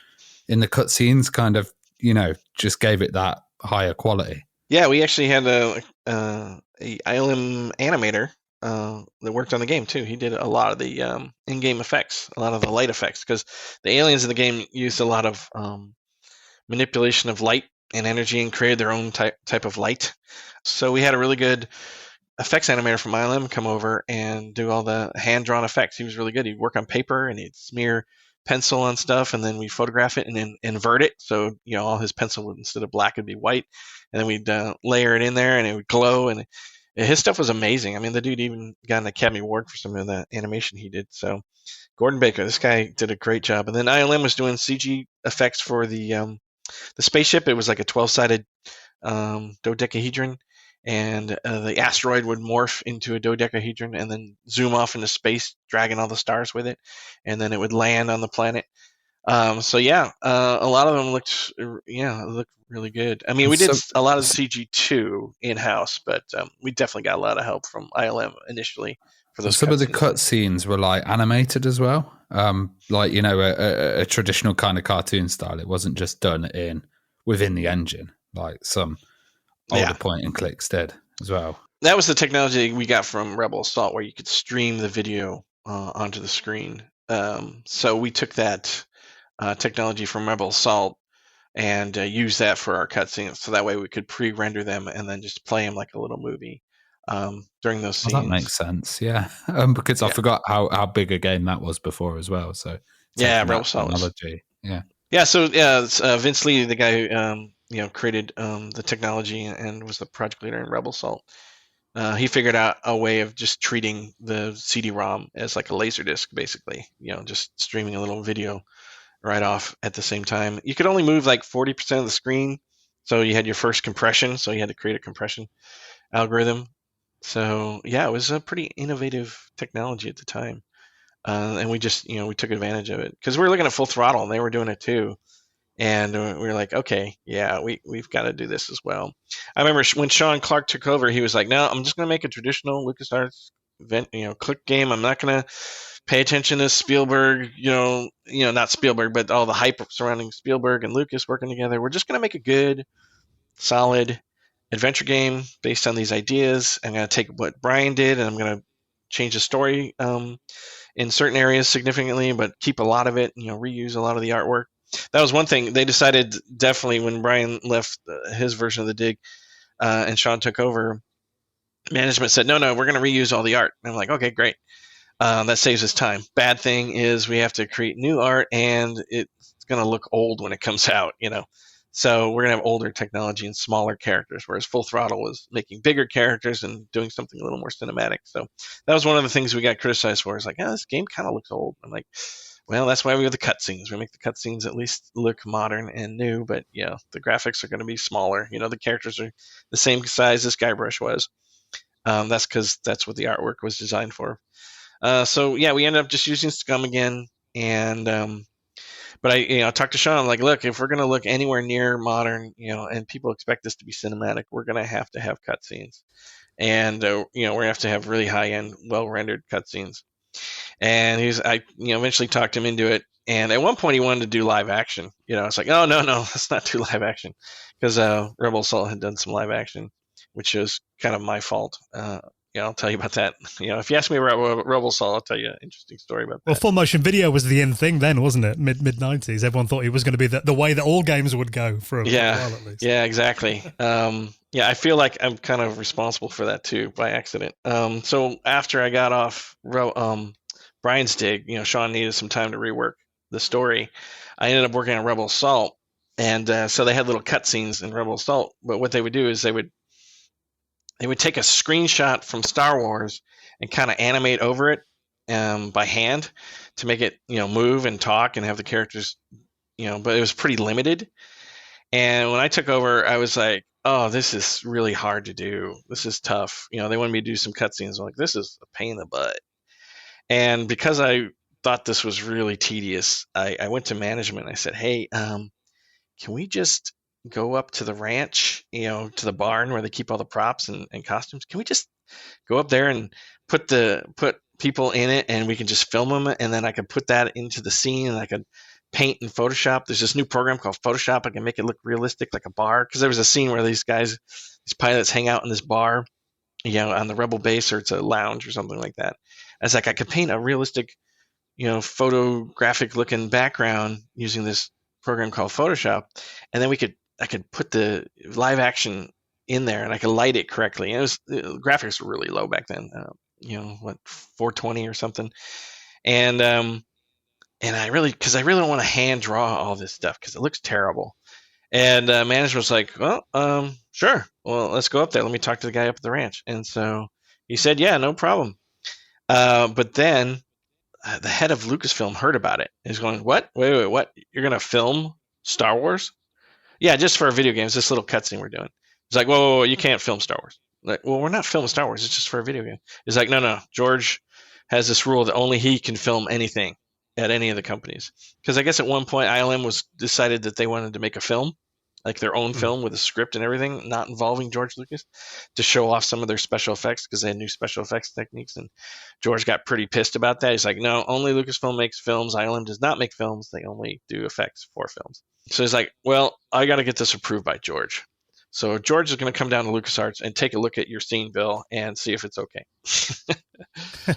in the cutscenes kind of, just gave it that higher quality. Yeah, we actually had a ILM animator that worked on the game too. He did a lot of the in-game effects, a lot of the light effects, because the aliens in the game used a lot of manipulation of light and energy and created their own type of light. So we had a really good effects animator from ILM come over and do all the hand-drawn effects. He was really good. He'd work on paper and he'd smear pencil on stuff, and then we photograph it and then invert it. So, all his pencil would, instead of black, it'd be white. And then we'd layer it in there and it would glow. And his stuff was amazing. I mean, the dude even got an Academy Award for some of the animation he did. So Gordon Baker, this guy did a great job. And then ILM was doing CG effects for the spaceship. It was like a 12-sided dodecahedron. And the asteroid would morph into a dodecahedron and then zoom off into space, dragging all the stars with it, and then it would land on the planet. A lot of them looked really good. I mean, we did a lot of CG too in-house, but we definitely got a lot of help from ILM initially for those. Some of the cutscenes were like animated as well, a traditional kind of cartoon style. It wasn't just done within the engine like some older point and clicks did as well. That was the technology we got from Rebel Assault, where you could stream the video onto the screen. So we took that technology from Rebel Assault and used that for our cutscenes. So that way we could pre-render them and then just play them like a little movie during those scenes. That makes sense, yeah. Because I forgot how big a game that was before as well. So Rebel Assault technology, So Vince Lee, the guy who created the technology and was the project leader in Rebel Assault. He figured out a way of just treating the CD-ROM as like a Laserdisc, basically. Just streaming a little video right off at the same time. You could only move like 40% of the screen, so you had your first compression. So you had to create a compression algorithm. So it was a pretty innovative technology at the time, and we just we took advantage of it because we were looking at Full Throttle and they were doing it too. And we were like, okay, we've got to do this as well. I remember when Sean Clark took over, he was like, no, I'm just going to make a traditional LucasArts click game. I'm not going to pay attention to Spielberg, not Spielberg, but all the hype surrounding Spielberg and Lucas working together. We're just going to make a good, solid adventure game based on these ideas. I'm going to take what Brian did and I'm going to change the story in certain areas significantly, but keep a lot of it, reuse a lot of the artwork. That was one thing they decided definitely when Brian left his version of the dig and Sean took over. Management said, no, we're going to reuse all the art. And I'm like, okay, great. That saves us time. Bad thing is we have to create new art and it's going to look old when it comes out, So we're going to have older technology and smaller characters, whereas Full Throttle was making bigger characters and doing something a little more cinematic. So that was one of the things we got criticized for. Is like, this game kind of looks old. I'm like, well, that's why we have the cutscenes. We make the cutscenes at least look modern and new, but the graphics are going to be smaller. The characters are the same size as Guybrush was. That's because that's what the artwork was designed for. We ended up just using Scum again, and but I talked to Sean. I'm like, look, if we're going to look anywhere near modern, and people expect this to be cinematic, we're going to have cutscenes, and we're going to have to have really high end, well rendered cutscenes. And I eventually talked him into it. And at one point he wanted to do live action. It's like, oh, no, let's not do live action. Because Rebel Assault had done some live action, which is kind of my fault. I'll tell you about that. If you ask me about Rebel Assault, I'll tell you an interesting story about that. Well, full motion video was the in thing then, wasn't it? Mid-90s. Everyone thought it was going to be the way that all games would go for a while at least. Yeah, exactly. I feel like I'm kind of responsible for that too, by accident. So after I got off Brian's dig, Sean needed some time to rework the story. I ended up working on Rebel Assault, and so they had little cutscenes in Rebel Assault. But what they would do is they would take a screenshot from Star Wars and kind of animate over it by hand to make it move and talk and have the characters, but it was pretty limited. And when I took over, I was like, oh, this is really hard to do. This is tough. They wanted me to do some cutscenes. I'm like, this is a pain in the butt. And because I thought this was really tedious, I went to management. I said, hey, can we just go up to the ranch, to the barn where they keep all the props and costumes? Can we just go up there and put people in it and we can just film them, and then I could put that into the scene and I could paint in Photoshop. There's this new program called Photoshop. I can make it look realistic like a bar, because there was a scene where these pilots hang out in this bar on the Rebel base, or it's a lounge or something like that. I was like, I could paint a realistic, photographic looking background using this program called Photoshop, and then I could put the live action in there, and I could light it correctly. And the graphics were really low back then, 420 or something, and I really don't want to hand draw all this stuff because it looks terrible. And manager was like, well, sure. Well, let's go up there. Let me talk to the guy up at the ranch. And so he said, yeah, no problem. But then the head of Lucasfilm heard about it. He's going, what? Wait, what? You're going to film Star Wars? Yeah, just for our video games, this little cutscene we're doing. He's like, whoa, you can't film Star Wars. Like, well, we're not filming Star Wars. It's just for a video game. He's like, no. George has this rule that only he can film anything at any of the companies. Because I guess at one point, ILM was decided that they wanted to make a film, like their own film with a script and everything, not involving George Lucas, to show off some of their special effects because they had new special effects techniques. And George got pretty pissed about that. He's like, no, only Lucasfilm makes films. ILM does not make films. They only do effects for films. So he's like, well, I got to get this approved by George. So George is going to come down to LucasArts and take a look at your scene, Bill, and see if it's okay.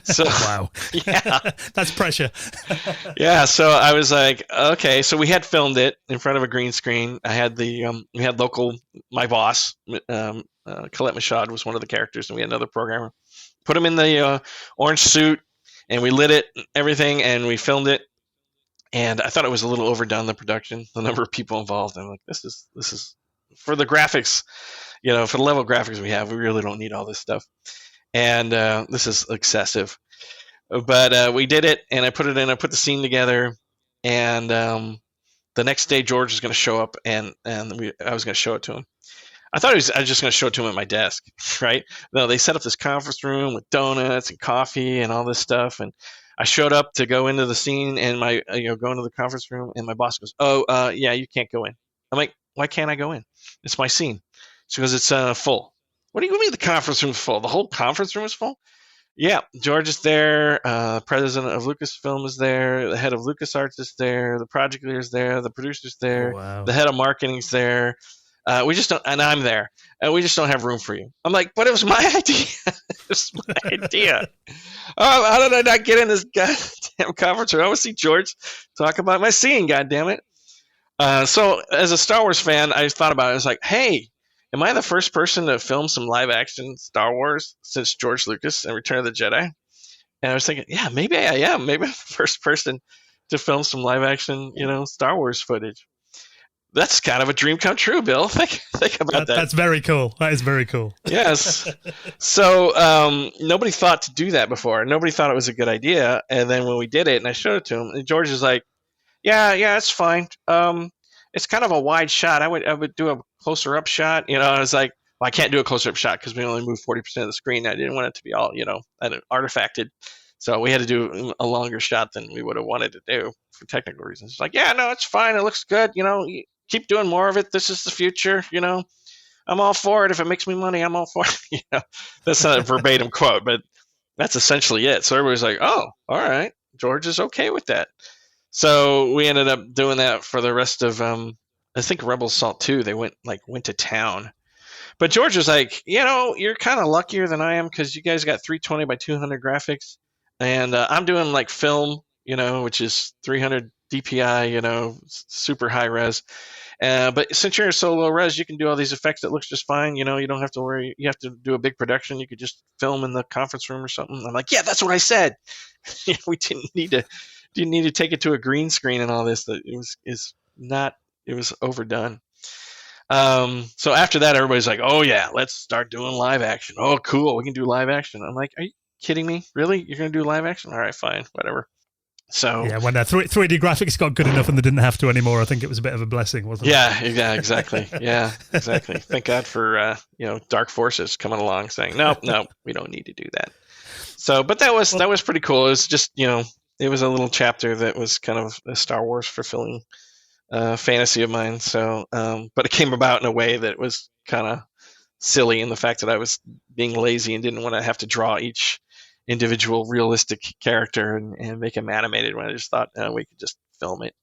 So wow, yeah, that's pressure. Yeah, so I was like, okay. So we had filmed it in front of a green screen. I had we had my boss, Colette Machad was one of the characters, and we had another programmer. Put him in the orange suit, and we lit it, everything, and we filmed it. And I thought it was a little overdone, the production, the number of people involved. I'm like, this is for the graphics, for the level of graphics we have, we really don't need all this stuff. And this is excessive. But we did it, and I put it in. I put the scene together, and the next day George was going to show up, and I was going to show it to him. I thought I was just going to show it to him at my desk, right? No, they set up this conference room with donuts and coffee and all this stuff, and I showed up to go into the scene, and go into the conference room, and my boss goes, "Oh, yeah, you can't go in." I'm like, "Why can't I go in? It's my scene." She goes, "It's full." What do you mean the conference room is full? The whole conference room is full? Yeah, George is there. President of Lucasfilm is there. The head of LucasArts is there. The project leader is there. The producer's there. Oh, wow. The head of marketing is there. We just don't, and I'm there, and we just don't have room for you. I'm like, but it was my idea. It was my idea. How did I not get in this goddamn conference room? I want to see George talk about my scene. Goddamn it! So as a Star Wars fan, I thought about it. I was like, hey, am I the first person to film some live action Star Wars since George Lucas and Return of the Jedi? And I was thinking, yeah, maybe I am. Maybe I'm the first person to film some live action, Star Wars footage. That's kind of a dream come true, Bill. Think about that. That's very cool. That is very cool. Yes. So nobody thought to do that before. Nobody thought it was a good idea. And then when we did it and I showed it to him, and George is like, yeah, it's fine. It's kind of a wide shot. I would do a closer up shot. I was like, well, I can't do a closer up shot because we only move 40% of the screen. I didn't want it to be all, artifacted. So we had to do a longer shot than we would have wanted to do for technical reasons. It's like, yeah, no, it's fine. It looks good. Keep doing more of it. This is the future. I'm all for it. If it makes me money, I'm all for it. That's not a verbatim quote, but that's essentially it. So everybody's like, oh, all right. George is okay with that. So we ended up doing that for the rest of, I think Rebel Assault 2, they went to town. But George was like, you're kind of luckier than I am because you guys got 320 by 200 graphics. And I'm doing film, which is 300 DPI, super high res. But since you're so low res, you can do all these effects that looks just fine. You don't have to worry. You have to do a big production. You could just film in the conference room or something. I'm like, yeah, that's what I said. We didn't need to take it to a green screen and all this. That it was overdone. So after that, everybody's like, oh yeah, let's start doing live action. Oh, cool. We can do live action. I'm like, are you kidding me? Really? You're going to do live action? All right, fine, whatever. So yeah, when 3D graphics got good enough and they didn't have to anymore, I think it was a bit of a blessing, wasn't it? Yeah, exactly. Yeah, exactly. Thank God for dark forces coming along saying, no, we don't need to do that. So, but that was pretty cool. It was just it was a little chapter that was kind of a Star Wars fulfilling fantasy of mine. So, but it came about in a way that was kind of silly in the fact that I was being lazy and didn't want to have to draw each individual realistic character and make him animated when I just thought we could just film it.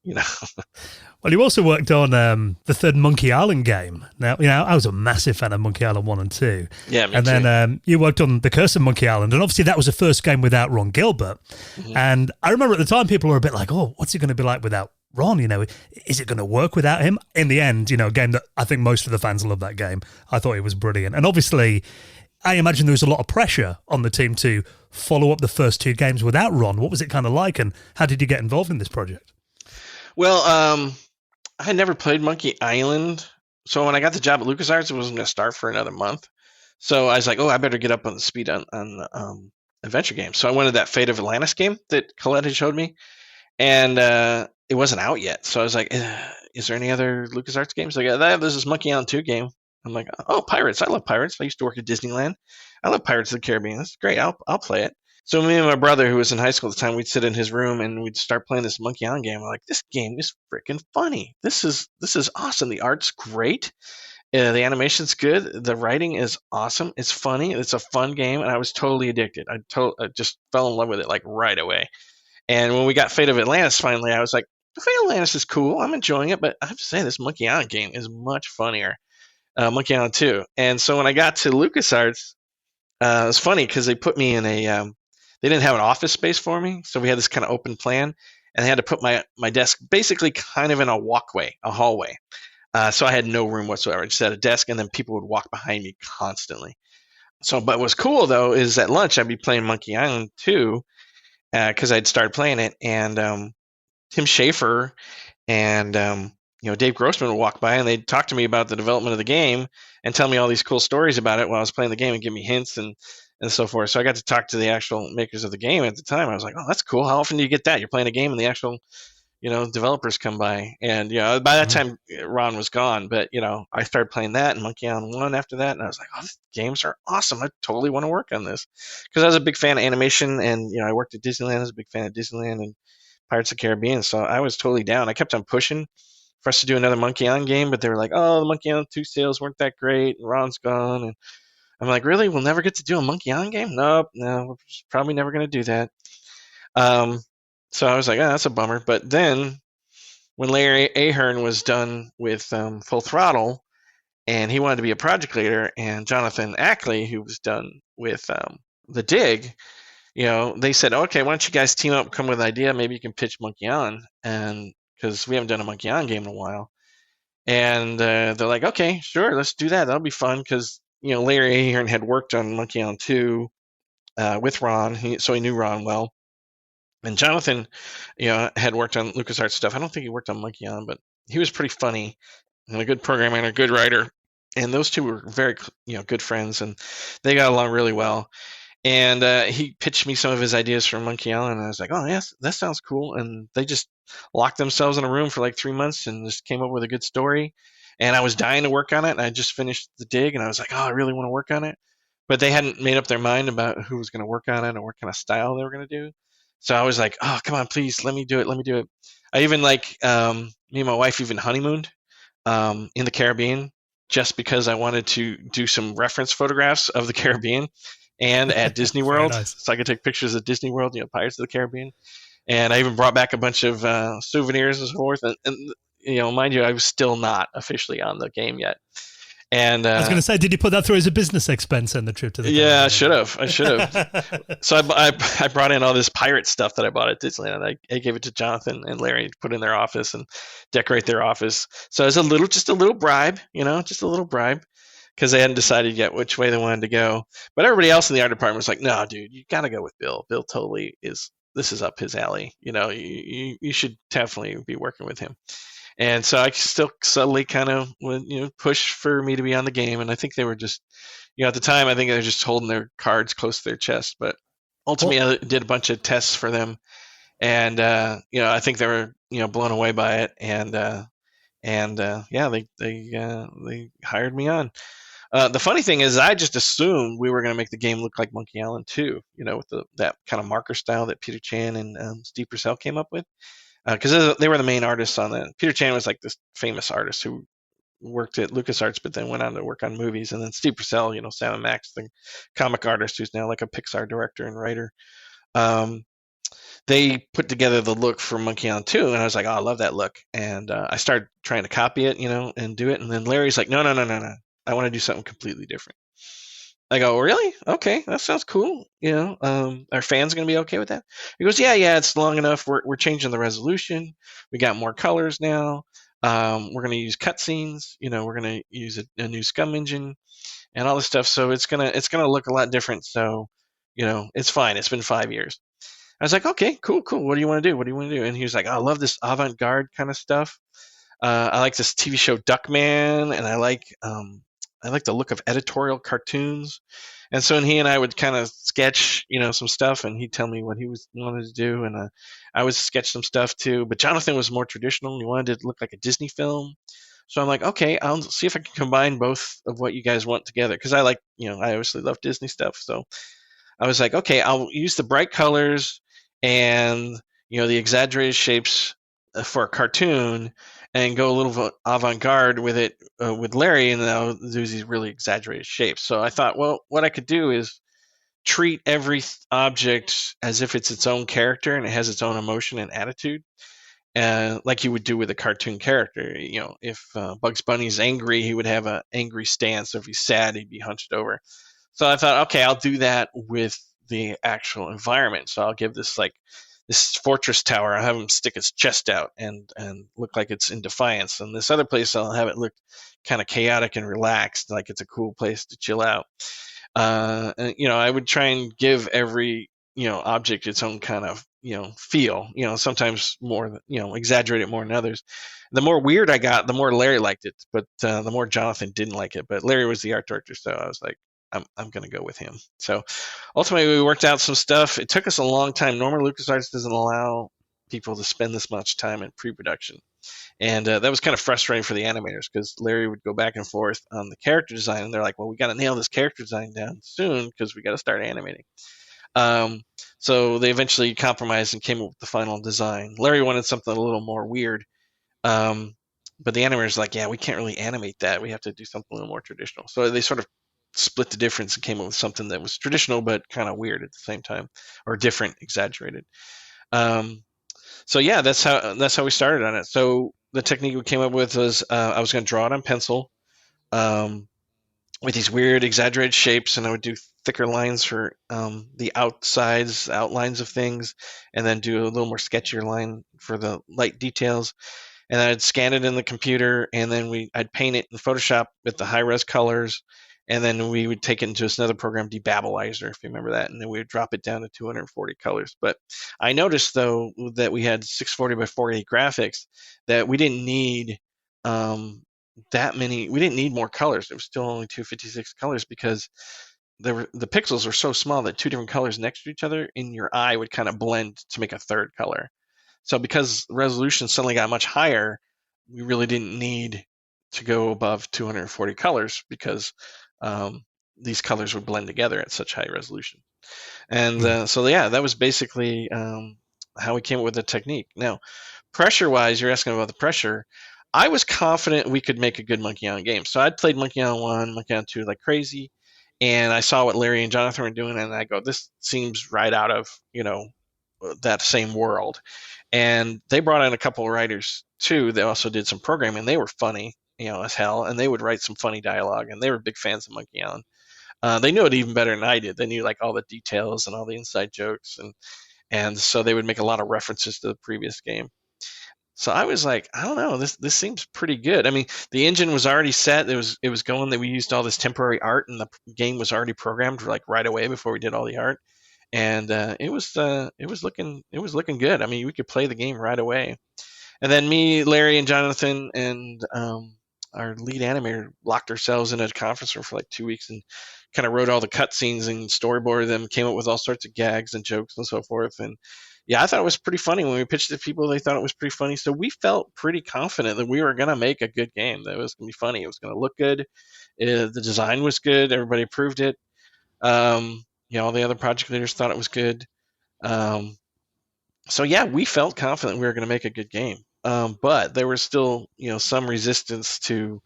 Well, you also worked on the third Monkey Island game. Now, I was a massive fan of Monkey Island 1 and 2. Yeah, me and too. then you worked on The Curse of Monkey Island, and obviously that was the first game without Ron Gilbert. Mm-hmm. And I remember at the time people were a bit like, oh, what's it going to be like without Ron? Is it going to work without him? In the end, a game that I think most of the fans love that game. I thought it was brilliant. And obviously, I imagine there was a lot of pressure on the team to follow up the first 2 games without Ron. What was it kind of like, and how did you get involved in this project? Well, I had never played Monkey Island, so when I got the job at LucasArts, it wasn't going to start for another month. So I was like, oh, I better get up on the speed on adventure games. So I wanted that Fate of Atlantis game that Colette had showed me, and it wasn't out yet. So I was like, is there any other LucasArts games? Like, there's this Monkey Island 2 game. I'm like, oh, pirates. I love pirates. I used to work at Disneyland. I love Pirates of the Caribbean. That's great. I'll play it. So me and my brother, who was in high school at the time, we'd sit in his room and we'd start playing this Monkey Island game. I'm like, this game is freaking funny. This is awesome. The art's great. The animation's good. The writing is awesome. It's funny. It's a fun game, and I was totally addicted. I just fell in love with it like right away. And when we got Fate of Atlantis, finally, I was like, Fate of Atlantis is cool. I'm enjoying it, but I have to say this Monkey Island game is much funnier. Monkey Island 2. And so when I got to LucasArts, it was funny because they put me in a they didn't have an office space for me, so we had this kind of open plan, and they had to put my desk basically kind of in a walkway, a hallway. So I had no room whatsoever. I just had a desk, and then people would walk behind me constantly. So, but what's cool though is at lunch I'd be playing Monkey Island 2 because I'd started playing it, and Tim Schafer and Dave Grossman would walk by and they'd talk to me about the development of the game and tell me all these cool stories about it while I was playing the game and give me hints and so forth. So I got to talk to the actual makers of the game at the time. I was like, oh, that's cool. How often do you get that? You're playing a game and the actual, developers come by. And, by that time, Ron was gone. But, I started playing that and Monkey Island 1 after that. And I was like, oh, these games are awesome. I totally want to work on this. Because I was a big fan of animation and, I worked at Disneyland. I was a big fan of Disneyland and Pirates of the Caribbean. So I was totally down. I kept on pushing for us to do another Monkey Island game. But they were like, oh, the Monkey Island 2 sales weren't that great. And Ron's gone. And I'm like, really? We'll never get to do a Monkey Island game? Nope, no, we're probably never going to do that. So I was like, oh, that's a bummer. But then when Larry Ahern was done with Full Throttle and he wanted to be a project leader, and Jonathan Ackley, who was done with The Dig, they said, okay, why don't you guys team up, come with an idea? Maybe you can pitch Monkey Island, and because we haven't done a Monkey Island game in a while. And they're like, okay, sure, let's do that. That'll be fun because Larry Ahern had worked on Monkey Island 2 with Ron, so he knew Ron well. And Jonathan, had worked on LucasArts stuff. I don't think he worked on Monkey Island, but he was pretty funny and a good programmer and a good writer. And those two were very, good friends, and they got along really well. And he pitched me some of his ideas for Monkey Island, and I was like, oh, yes, that sounds cool. And they just locked themselves in a room for like 3 months and just came up with a good story. And I was dying to work on it, and I just finished The Dig, and I was like, oh, I really want to work on it. But they hadn't made up their mind about who was going to work on it or what kind of style they were going to do. So I was like, oh, come on, please, let me do it. I even me and my wife even honeymooned in the Caribbean just because I wanted to do some reference photographs of the Caribbean and at Disney World. Nice. So I could take pictures of Disney World, Pirates of the Caribbean. And I even brought back a bunch of souvenirs and so forth. And mind you, I was still not officially on the game yet. And I was going to say, did you put that through as a business expense on the trip to the Yeah, I should have. So I brought in all this pirate stuff that I bought at Disneyland. I gave it to Jonathan and Larry to put in their office and decorate their office. So it was just a little bribe, because they hadn't decided yet which way they wanted to go. But everybody else in the art department was like, no, dude, you got to go with Bill. Bill totally this is up his alley. You should definitely be working with him. And so I still subtly kind of would, push for me to be on the game. And I think they were just, at the time, I think they were just holding their cards close to their chest. But ultimately, I did a bunch of tests for them. And, I think they were, blown away by it. And they hired me on. The funny thing is I just assumed we were going to make the game look like Monkey Island 2, with that kind of marker style that Peter Chan and Steve Purcell came up with. Because they were the main artists on that. Peter Chan was like this famous artist who worked at LucasArts, but then went on to work on movies. And then Steve Purcell, Sam and Max, the comic artist, who's now like a Pixar director and writer. they put together the look for Monkey Island 2, and I was like, oh, I love that look. And I started trying to copy it, and do it. And then Larry's like, no, no, no, no, no. I want to do something completely different. I go, really? Okay, that sounds cool. Are fans going to be okay with that? He goes, yeah, it's long enough. We're changing the resolution. We got more colors now. We're going to use cutscenes. We're going to use a new Scum engine and all this stuff. So it's gonna look a lot different. So, it's fine. It's been 5 years. I was like, okay, cool. What do you want to do? What do you want to do? And he was like, oh, I love this avant-garde kind of stuff. I like this TV show Duckman, and I like the look of editorial cartoons. And so he and I would kind of sketch, some stuff, and he'd tell me what he wanted to do, and I would sketch some stuff too. But Jonathan was more traditional. He wanted it to look like a Disney film. So I'm like, okay, I'll see if I can combine both of what you guys want together, because I obviously love Disney stuff. So I was like, okay, I'll use the bright colors and the exaggerated shapes for a cartoon, and go a little avant-garde with it with Larry, and then I'll do these really exaggerated shapes. So I thought, well, what I could do is treat every object as if it's its own character and it has its own emotion and attitude, like you would do with a cartoon character. If Bugs Bunny's angry, he would have an angry stance. If he's sad, he'd be hunched over. So I thought, okay, I'll do that with the actual environment. So I'll give this fortress tower, I'll have him stick his chest out and look like it's in defiance. And this other place, I'll have it look kind of chaotic and relaxed, like it's a cool place to chill out. And, I would try and give every, object its own kind of, feel, sometimes more, exaggerate it more than others. The more weird I got, the more Larry liked it, but the more Jonathan didn't like it. But Larry was the art director, so I was like, I'm going to go with him. So ultimately, we worked out some stuff. It took us a long time. Normally, LucasArts doesn't allow people to spend this much time in pre-production. And that was kind of frustrating for the animators, because Larry would go back and forth on the character design. And they're like, well, we got to nail this character design down soon, because we got to start animating. So they eventually compromised and came up with the final design. Larry wanted something a little more weird. But the animators were like, yeah, we can't really animate that. We have to do something a little more traditional. So they sort of split the difference and came up with something that was traditional but kind of weird at the same time, or different, exaggerated. So yeah, that's how we started on it. So the technique we came up with was I was going to draw it on pencil with these weird exaggerated shapes, and I would do thicker lines for the outlines of things, and then do a little more sketchier line for the light details. And I'd scan it in the computer, and then I'd paint it in Photoshop with the high-res colors. And then we would take it into another program, Debabbilizer, if you remember that, and then we would drop it down to 240 colors. But I noticed, though, that we had 640 by 480 graphics, that we didn't need that many. We didn't need more colors. There was still only 256 colors, because the pixels were so small that two different colors next to each other in your eye would kind of blend to make a third color. So because the resolution suddenly got much higher, we really didn't need to go above 240 colors, because these colors would blend together at such high resolution. And so yeah, that was basically how we came up with the technique. Now, pressure-wise, you're asking about the pressure. I was confident we could make a good Monkey Island game. So I'd played Monkey Island 1, Monkey Island 2 like crazy, and I saw what Larry and Jonathan were doing, and I go, this seems right out of, that same world. And they brought in a couple of writers too. They also did some programming. They were funny, as hell, and they would write some funny dialogue, and they were big fans of Monkey Island. They knew it even better than I did. They knew like all the details and all the inside jokes, and so they would make a lot of references to the previous game. So I was like, I don't know, this seems pretty good. I mean, the engine was already set. It was going that we used all this temporary art, and the game was already programmed like right away before we did all the art, and it was looking good. I mean, we could play the game right away. And then me, Larry, and Jonathan, and our lead animator locked ourselves in a conference room for like 2 weeks and kind of wrote all the cutscenes and storyboarded them, came up with all sorts of gags and jokes and so forth. And yeah, I thought it was pretty funny. When we pitched it to people, they thought it was pretty funny. So we felt pretty confident that we were going to make a good game, that it was going to be funny. It was going to look good. The design was good. Everybody approved it. All the other project leaders thought it was good. So yeah, we felt confident we were going to make a good game. But there was still, some resistance to,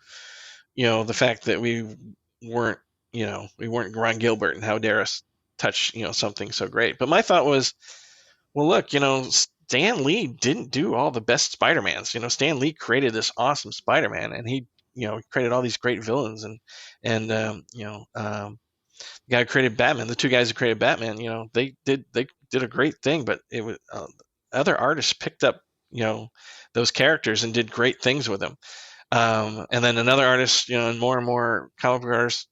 the fact that we weren't Ron Gilbert, and how dare us touch, something so great. But my thought was, well, look, Stan Lee didn't do all the best Spider-Mans. Stan Lee created this awesome Spider-Man, and he, created all these great villains, and the guy who created Batman, the two guys who created Batman, they did a great thing, but it was other artists picked up, those characters and did great things with them. And then another artist, and more comic book artists,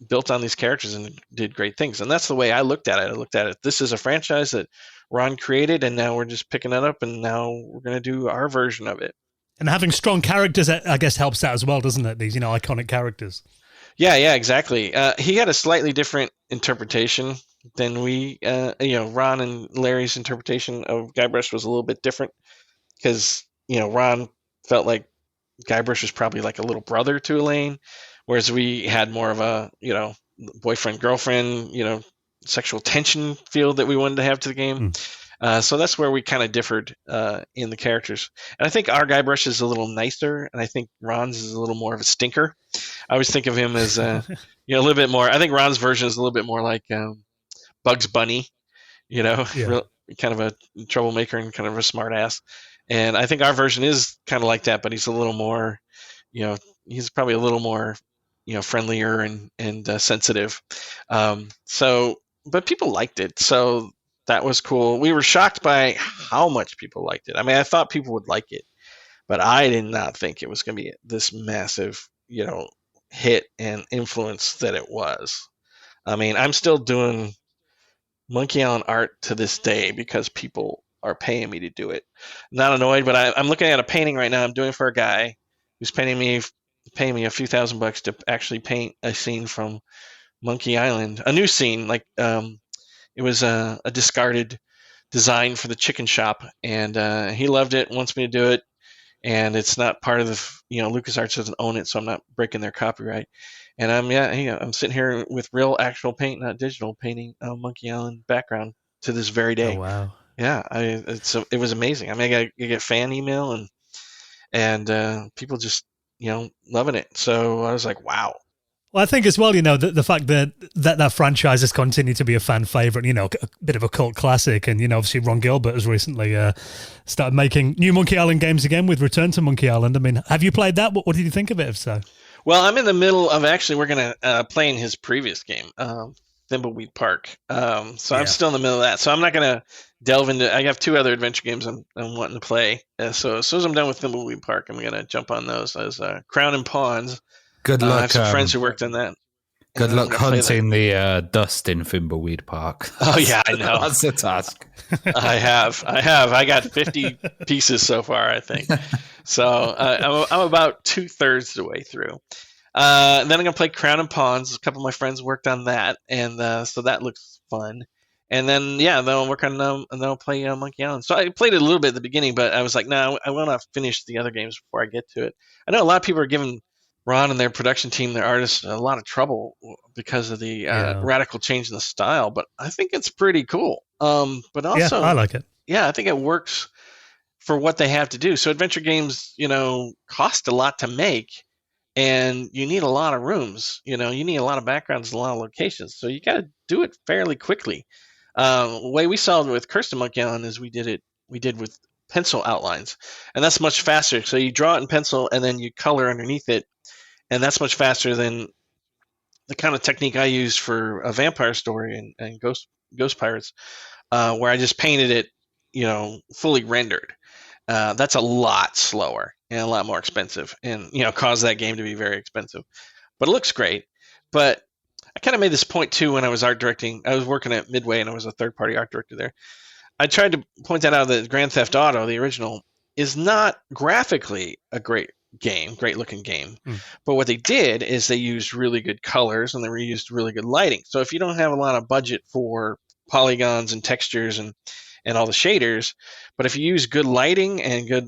built on these characters and did great things. And that's the way I looked at it. I looked at it. This is a franchise that Ron created, and now we're just picking it up, and now we're going to do our version of it. And having strong characters, I guess, helps out as well, doesn't it? These, iconic characters. Yeah, exactly. He had a slightly different interpretation than we, Ron and Larry's interpretation of Guybrush was a little bit different because, Ron felt like Guybrush was probably like a little brother to Elaine, whereas we had more of a, boyfriend, girlfriend, sexual tension feel that we wanted to have to the game. So that's where we kind of differed in the characters. And I think our Guybrush is a little nicer, and I think Ron's is a little more of a stinker. I always think of him as a little bit more. I think Ron's version is a little bit more like Bugs Bunny, kind of a troublemaker and kind of a smart ass. And I think our version is kind of like that, but he's a little more, he's probably a little more, friendlier and sensitive. But people liked it, so that was cool. We were shocked by how much people liked it. I mean, I thought people would like it, but I did not think it was going to be this massive, hit and influence that it was. I mean, I'm still doing Monkey Island art to this day because people are paying me to do it. I'm not annoyed, but I'm looking at a painting right now I'm doing for a guy who's paying me a few $1,000 to actually paint a scene from Monkey Island, a new scene. Like it was a discarded design for the chicken shop, and he loved it, wants me to do it, and it's not part of the LucasArts doesn't own it, so I'm not breaking their copyright. And I'm sitting here with real actual paint, not digital, painting a Monkey Island background to this very day. Oh, wow. Yeah, it was amazing. I mean, I get fan email and people just loving it. So I was like, wow. Well, I think as well, the fact that franchise has continued to be a fan favorite, a bit of a cult classic, and obviously Ron Gilbert has recently started making new Monkey Island games again with Return to Monkey Island. I mean, have you played that? What did you think of it? If so, well, I'm in the middle of we're gonna play in his previous game, Thimbleweed Park. So I'm still in the middle of that. So I'm not gonna delve into. I have two other adventure games I'm wanting to play. So as soon as I'm done with Thimbleweed Park, I'm gonna jump on those as Crown and Pawns. Good luck. I have some friends who worked on that. Good luck hunting the dust in Thimbleweed Park. Oh yeah, I know. That's the task. I have. I got 50 pieces so far, I think. So I'm about 2/3 the way through. Then I'm gonna play Crown and Pawns. A couple of my friends worked on that, and so that looks fun. And then then I'll work on and then I'll play Monkey Island. So I played it a little bit at the beginning, but I was like, no, I want to finish the other games before I get to it. I know a lot of people are giving Ron and their production team, their artists, a lot of trouble because of the radical change in the style, but I think it's pretty cool. But also, I like it. Yeah, I think it works for what they have to do. So adventure games, cost a lot to make, and you need a lot of rooms. You need a lot of backgrounds, a lot of locations. So you got to do it fairly quickly. The way we solved it with Curse of Monkey Island is we did with pencil outlines, and that's much faster. So you draw it in pencil, and then you color underneath it. And that's much faster than the kind of technique I use for a vampire story and Ghost Pirates, where I just painted it, fully rendered. That's a lot slower and a lot more expensive, and caused that game to be very expensive. But it looks great. But I kind of made this point too when I was art directing. I was working at Midway, and I was a third-party art director there. I tried to point that out that Grand Theft Auto, the original, is not graphically a great looking game. But what they did is they used really good colors and they used really good lighting. So if you don't have a lot of budget for polygons and textures and all the shaders, but if you use good lighting and good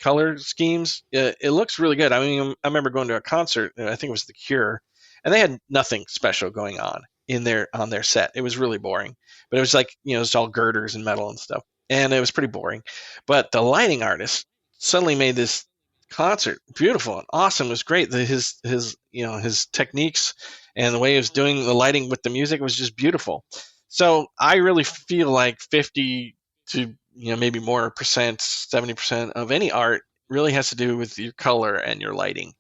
color schemes, it looks really good. I mean, I remember going to a concert, I think it was The Cure, and they had nothing special going on on their set. It was really boring, but it was like, it's all girders and metal and stuff, and it was pretty boring. But the lighting artist suddenly made this concert beautiful and awesome. It was great. His techniques and the way he was doing the lighting with the music was just beautiful. So I really feel like 50 to maybe more percent, 70% of any art really has to do with your color and your lighting.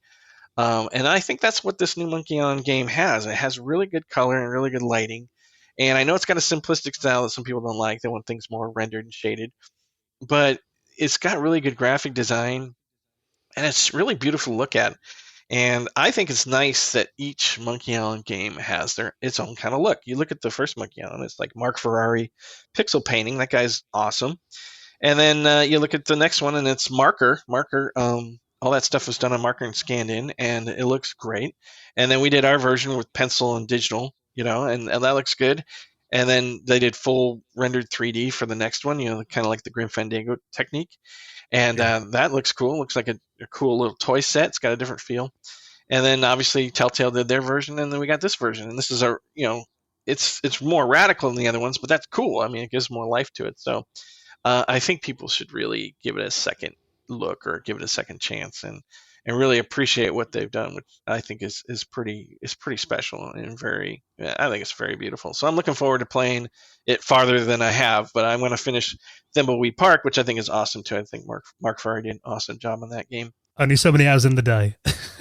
And I think that's what this new Monkey Island game has. It has really good color and really good lighting. And I know it's got a simplistic style that some people don't like. They want things more rendered and shaded. But it's got really good graphic design, and it's really beautiful to look at. And I think it's nice that each Monkey Island game has its own kind of look. You look at the first Monkey Island, it's like Mark Ferrari pixel painting. That guy's awesome. And then you look at the next one, and it's Marker. All that stuff was done on Marker and scanned in, and it looks great. And then we did our version with pencil and digital, and that looks good. And then they did full rendered 3D for the next one, kind of like the Grim Fandango technique. And that looks cool. Looks like a cool little toy set. It's got a different feel. And then obviously Telltale did their version, and then we got this version. And this is it's more radical than the other ones, but that's cool. I mean, it gives more life to it. So I think people should really give it a second look or give it a second chance and really appreciate what they've done, which I think is pretty special and I think it's very beautiful. So I'm looking forward to playing it farther than I have, but I'm going to finish Thimbleweed Park, which I think is awesome too. I think Mark Ferrari did an awesome job on that game. Only so many hours in the day.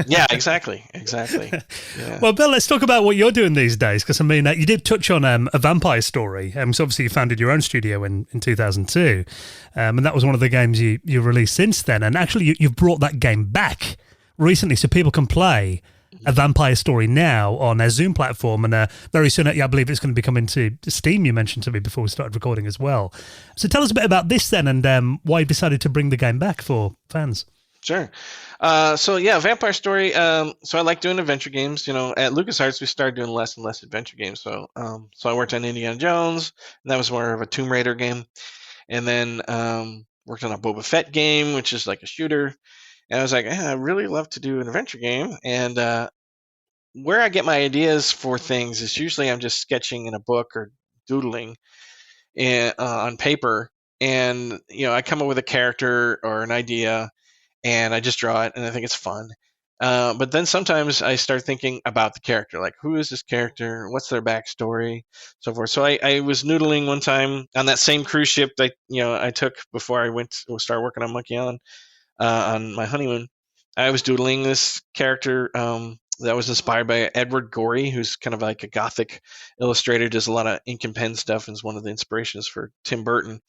Yeah, exactly. Yeah. Well, Bill, let's talk about what you're doing these days, because I mean, you did touch on a vampire story. So obviously you founded your own studio in 2002, and that was one of the games you released since then. And actually, you've brought that game back recently, so people can play a vampire story now on a Zoom platform, and very soon, I believe it's going to be coming to Steam. You mentioned to me before we started recording as well. So tell us a bit about this then, and why you decided to bring the game back for fans. Sure. Vampire Story. So I like doing adventure games. At LucasArts, we started doing less and less adventure games. So I worked on Indiana Jones, and that was more of a Tomb Raider game. And then worked on a Boba Fett game, which is like a shooter. And I was like, I really love to do an adventure game. And where I get my ideas for things is usually I'm just sketching in a book or doodling on paper. And, I come up with a character or an idea, and I just draw it, and I think it's fun. But then sometimes I start thinking about the character, like who is this character? What's their backstory? So forth. So I was noodling one time on that same cruise ship that I took before I started working on Monkey Island on my honeymoon. I was doodling this character that was inspired by Edward Gorey, who's kind of like a gothic illustrator, does a lot of ink and pen stuff, and is one of the inspirations for Tim Burton.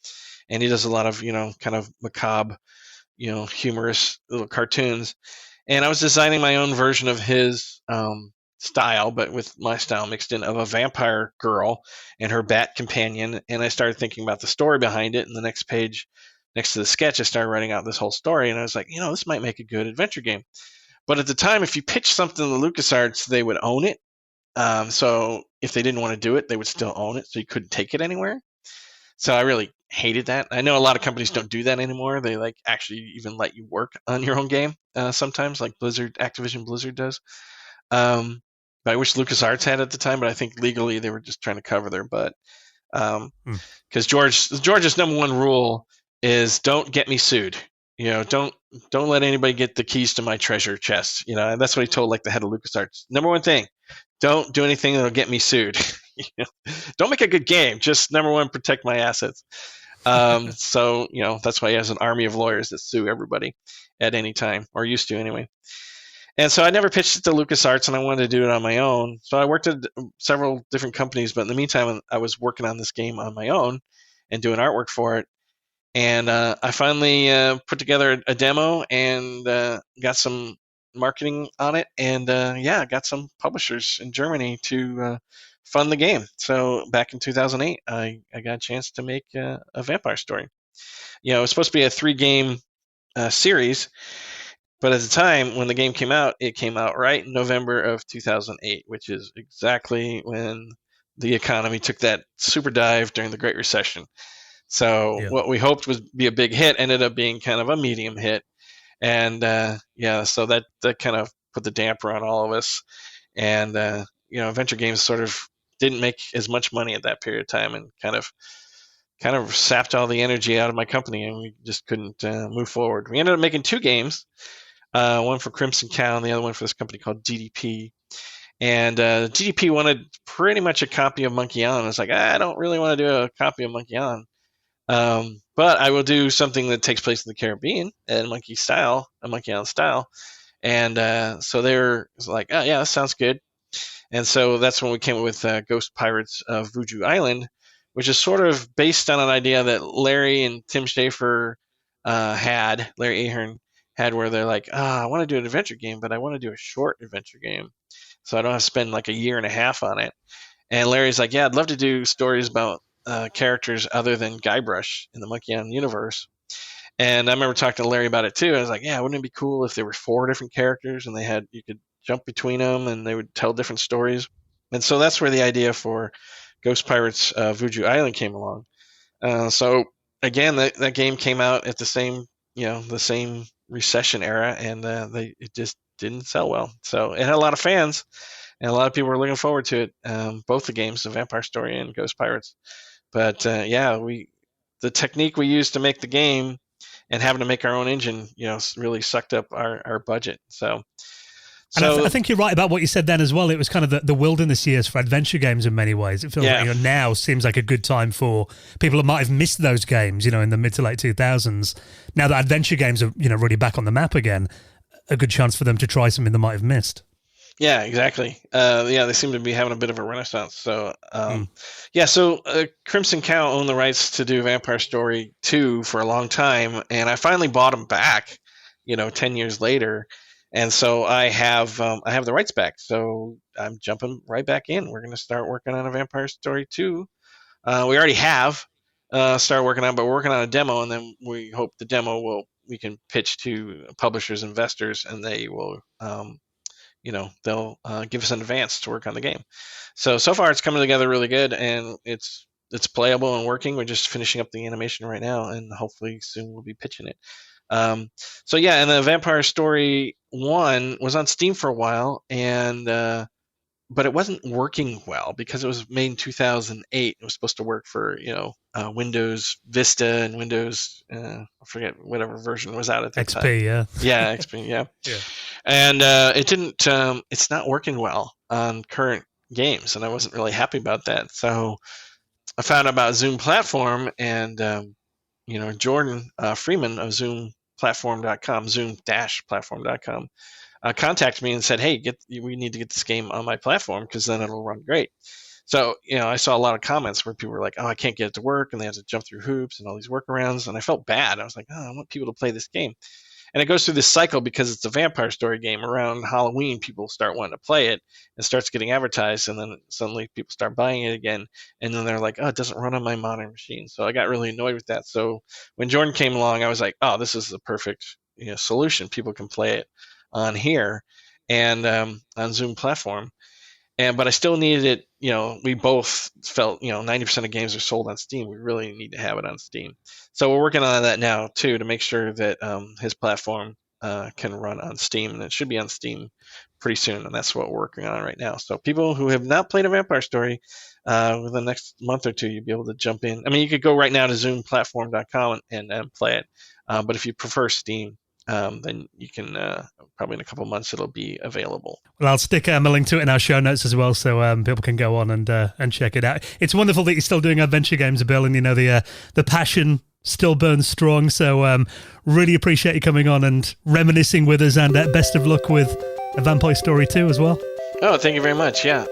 And he does a lot of kind of macabre, humorous little cartoons. And I was designing my own version of his style, but with my style mixed in, of a vampire girl and her bat companion. And I started thinking about the story behind it. And the next page, next to the sketch, I started writing out this whole story. And I was like, this might make a good adventure game. But at the time, if you pitched something to LucasArts, they would own it. So if they didn't want to do it, they would still own it. So you couldn't take it anywhere. So I really hated that. I know a lot of companies don't do that anymore. They actually even let you work on your own game sometimes, like Activision Blizzard does. But I wish LucasArts had at the time, but I think legally they were just trying to cover their butt. Because George's number one rule is don't get me sued. Don't let anybody get the keys to my treasure chest. And that's what he told the head of LucasArts. Number one thing, don't do anything that'll get me sued. Don't make a good game. Just number one, protect my assets. So that's why he has an army of lawyers that sue everybody at any time, or used to anyway. And so I never pitched it to LucasArts, and I wanted to do it on my own. So I worked at several different companies, but in the meantime, I was working on this game on my own and doing artwork for it. And I finally put together a demo and got some marketing on it, and got some publishers in Germany to fund the game. So back in 2008, I got a chance to make a vampire story. It was supposed to be a 3-game series, but at the time when the game came out, it came out right in November of 2008, which is exactly when the economy took that super dive during the Great Recession. So what we hoped would be a big hit ended up being kind of a medium hit. And so that kind of put the damper on all of us. And, adventure games sort of didn't make as much money at that period of time, and kind of sapped all the energy out of my company, and we just couldn't move forward. We ended up making 2 games, one for Crimson Cow and the other one for this company called DDP. And DDP wanted pretty much a copy of Monkey Island. I was like, I don't really want to do a copy of Monkey Island. But I will do something that takes place in the Caribbean and a Monkey Island style. And so they were like, oh, yeah, that sounds good. And so that's when we came up with Ghost Pirates of Vuju Island, which is sort of based on an idea that Larry and Tim Schafer Larry Ahern had, where they're like, I want to do an adventure game, but I want to do a short adventure game. So I don't have to spend like a year and a half on it. And Larry's like, yeah, I'd love to do stories about characters other than Guybrush in the Monkey Island universe. And I remember talking to Larry about it too. I was like, yeah, wouldn't it be cool if there were 4 different characters and you could jump between them and they would tell different stories. And so that's where the idea for Ghost Pirates Vuju Island came along. So again, that game came out at the same recession era, and it just didn't sell well. So it had a lot of fans, and a lot of people were looking forward to it. Both the games, The Vampire Story and Ghost Pirates. But the technique we used to make the game and having to make our own engine, really sucked up our budget. And I think you're right about what you said then as well. It was kind of the wilderness years for adventure games in many ways. It feels like now seems like a good time for people that might have missed those games, in the mid to late 2000s. Now that adventure games are, really back on the map again, a good chance for them to try something they might have missed. Yeah, exactly. They seem to be having a bit of a renaissance. So, Crimson Cow owned the rights to do Vampire Story 2 for a long time, and I finally bought them back, 10 years later. And so I have the rights back. So I'm jumping right back in. We're going to start working on a Vampire Story 2. We already have started working on it, but we're working on a demo, and then we hope the demo we can pitch to publishers, investors, and they will they'll give us an advance to work on the game. So far it's coming together really good, and it's playable and working. We're just finishing up the animation right now, and hopefully soon we'll be pitching it. And the Vampire Story 1 was on Steam for a while, and but it wasn't working well because it was made in 2008. It was supposed to work for Windows Vista and Windows I forget whatever version was out at the time. XP, yeah. Yeah, XP, yeah. Yeah. And it didn't. It's not working well on current games, and I wasn't really happy about that. So I found out about Zoom Platform, and Jordan Freeman of ZoomPlatform.com, Zoom-Platform.com. Contacted me and said, hey, we need to get this game on my platform because then it'll run great. So, I saw a lot of comments where people were like, oh, I can't get it to work, and they have to jump through hoops and all these workarounds, and I felt bad. I was like, I want people to play this game. And it goes through this cycle because it's a Vampire Story game. Around Halloween, people start wanting to play it. It starts getting advertised, and then suddenly people start buying it again. And then they're like, oh, it doesn't run on my modern machine. So I got really annoyed with that. So when Jordan came along, I was like, oh, this is the perfect solution. People can play it on here and on Zoom Platform. But I still needed it. We both felt, 90% of games are sold on Steam. We really need to have it on Steam. So we're working on that now, too, to make sure that his platform can run on Steam. And it should be on Steam pretty soon. And that's what we're working on right now. So people who have not played a Vampire Story within the next month or two, you'll be able to jump in. I mean, you could go right now to ZoomPlatform.com and play it. But if you prefer Steam, then you can probably in a couple months it'll be available. Well, I'll stick a link to it in our show notes as well, so people can go on and check it out. It's wonderful that you're still doing adventure games, Bill, and the passion still burns strong. So really appreciate you coming on and reminiscing with us, and best of luck with A Vampire Story 2 as well. Oh, thank you very much. Yeah,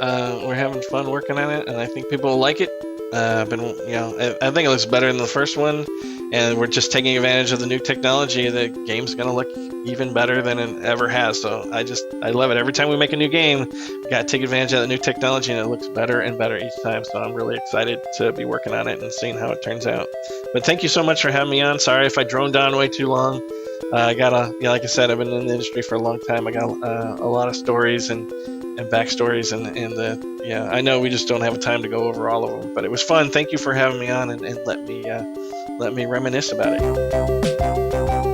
we're having fun working on it, and I think people will like it. I think it looks better than the first one, and we're just taking advantage of the new technology. The game's going to look even better than it ever has. So I love it. Every time we make a new game, we got to take advantage of the new technology, and it looks better and better each time. So I'm really excited to be working on it and seeing how it turns out. But thank you so much for having me on. Sorry if I droned on way too long. Like I said, I've been in the industry for a long time. I got a lot of stories and backstories, and I know we just don't have time to go over all of them, but it was fun. Thank you for having me on and let me reminisce about it.